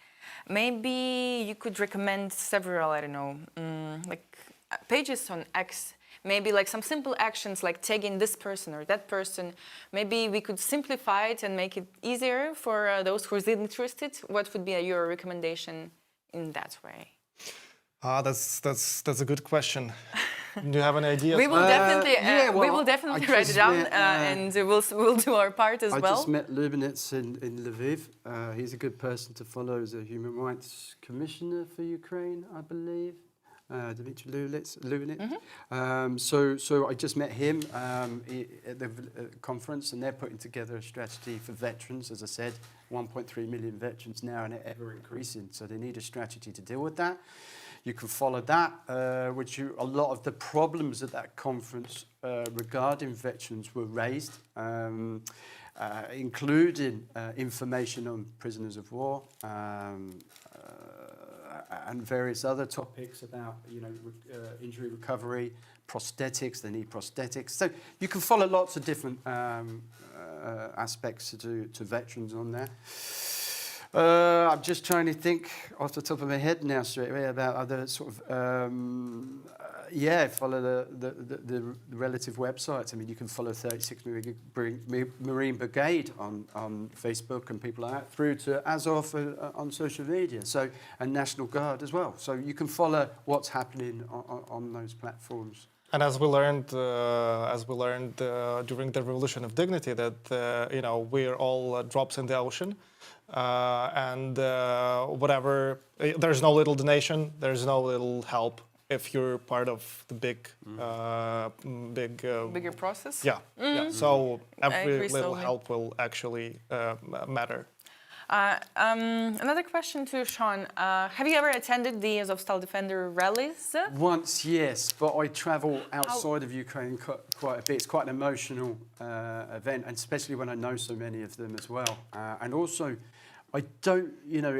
[SPEAKER 1] Maybe you could recommend several, I don't know, like pages on X. Maybe like some simple actions like tagging this person or that person. Maybe we could simplify it and make it easier for those who are interested. What would be your recommendation in that way?
[SPEAKER 3] That's a good question. Do you have any ideas?
[SPEAKER 1] We will definitely write it down, and we'll do our part as well.
[SPEAKER 2] I just met Lubinets in Lviv. He's a good person to follow as a human rights commissioner for Ukraine, I believe. Dmitry Lubinets. So I just met him at the conference, and they're putting together a strategy for veterans. As I said, 1.3 million veterans now, and ever increasing. So they need a strategy to deal with that. You can follow that, a lot of the problems at that conference regarding veterans were raised, including information on prisoners of war, and various other topics about, you know, injury recovery, prosthetics. They need prosthetics. So you can follow lots of different aspects to veterans on there. I'm just trying to think off the top of my head now straight away about other sort of follow the relative websites. I mean, you can follow 36 Marine Brigade on Facebook and people like that, through to Azov on social media. So, and National Guard as well. So you can follow what's happening on those platforms.
[SPEAKER 3] And as we learned during the Revolution of Dignity, that you know, we're all drops in the ocean, and whatever. There's no little donation. There's no little help if you're part of the bigger
[SPEAKER 1] process.
[SPEAKER 3] Yeah, yeah. So every little help will actually matter.
[SPEAKER 1] Another question to Shaun. Have you ever attended the Azovstal Defender rallies?
[SPEAKER 2] Once, yes, but I travel outside of Ukraine quite a bit. It's quite an emotional event, and especially when I know so many of them as well. And also, I don't, you know,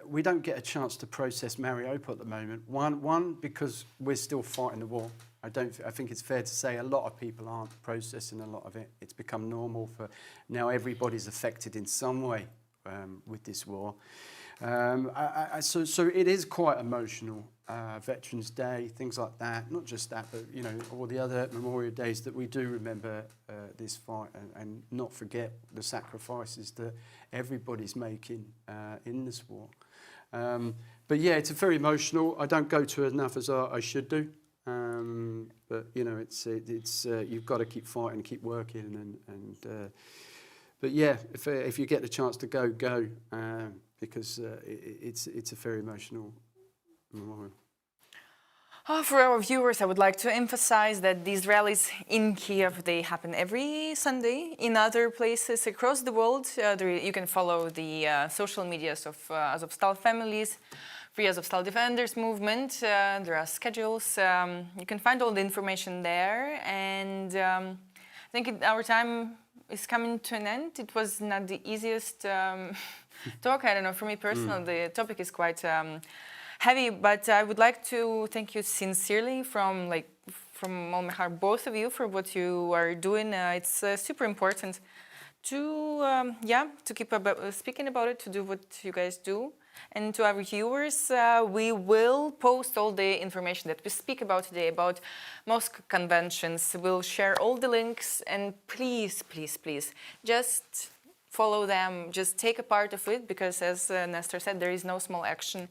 [SPEAKER 2] we don't get a chance to process Mariupol at the moment. One, because we're still fighting the war. I think it's fair to say a lot of people aren't processing a lot of it. It's become normal for now. Everybody's affected in some way with this war. So it is quite emotional. Veterans Day, things like that. Not just that, but you know, all the other Memorial Days that we do remember this fight and not forget the sacrifices that everybody's making in this war. But yeah, it's very emotional. I don't go to enough as I should do. But you know, it's you've got to keep fighting, keep working, but yeah, if you get the chance to go, because it's a very emotional memorial.
[SPEAKER 1] For our viewers, I would like to emphasize that these rallies in Kiev, they happen every Sunday. In other places across the world, you can follow the social medias of Azovstal families, Free Azovstal Defenders movement. There are schedules. You can find all the information there. And I think our time is coming to an end. It was not the easiest talk. I don't know, for me personally, the topic is quite heavy, but I would like to thank you sincerely from all my heart, both of you, for what you are doing. It's super important to keep speaking about it, to do what you guys do. And to our viewers, we will post all the information that we speak about today about Moscow conventions. We'll share all the links, and please, please, please, just follow them. Just take a part of it, because as Nestor said, there is no small action.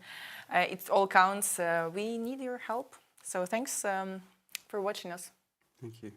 [SPEAKER 1] It all counts. We need your help. So thanks for watching us.
[SPEAKER 2] Thank you.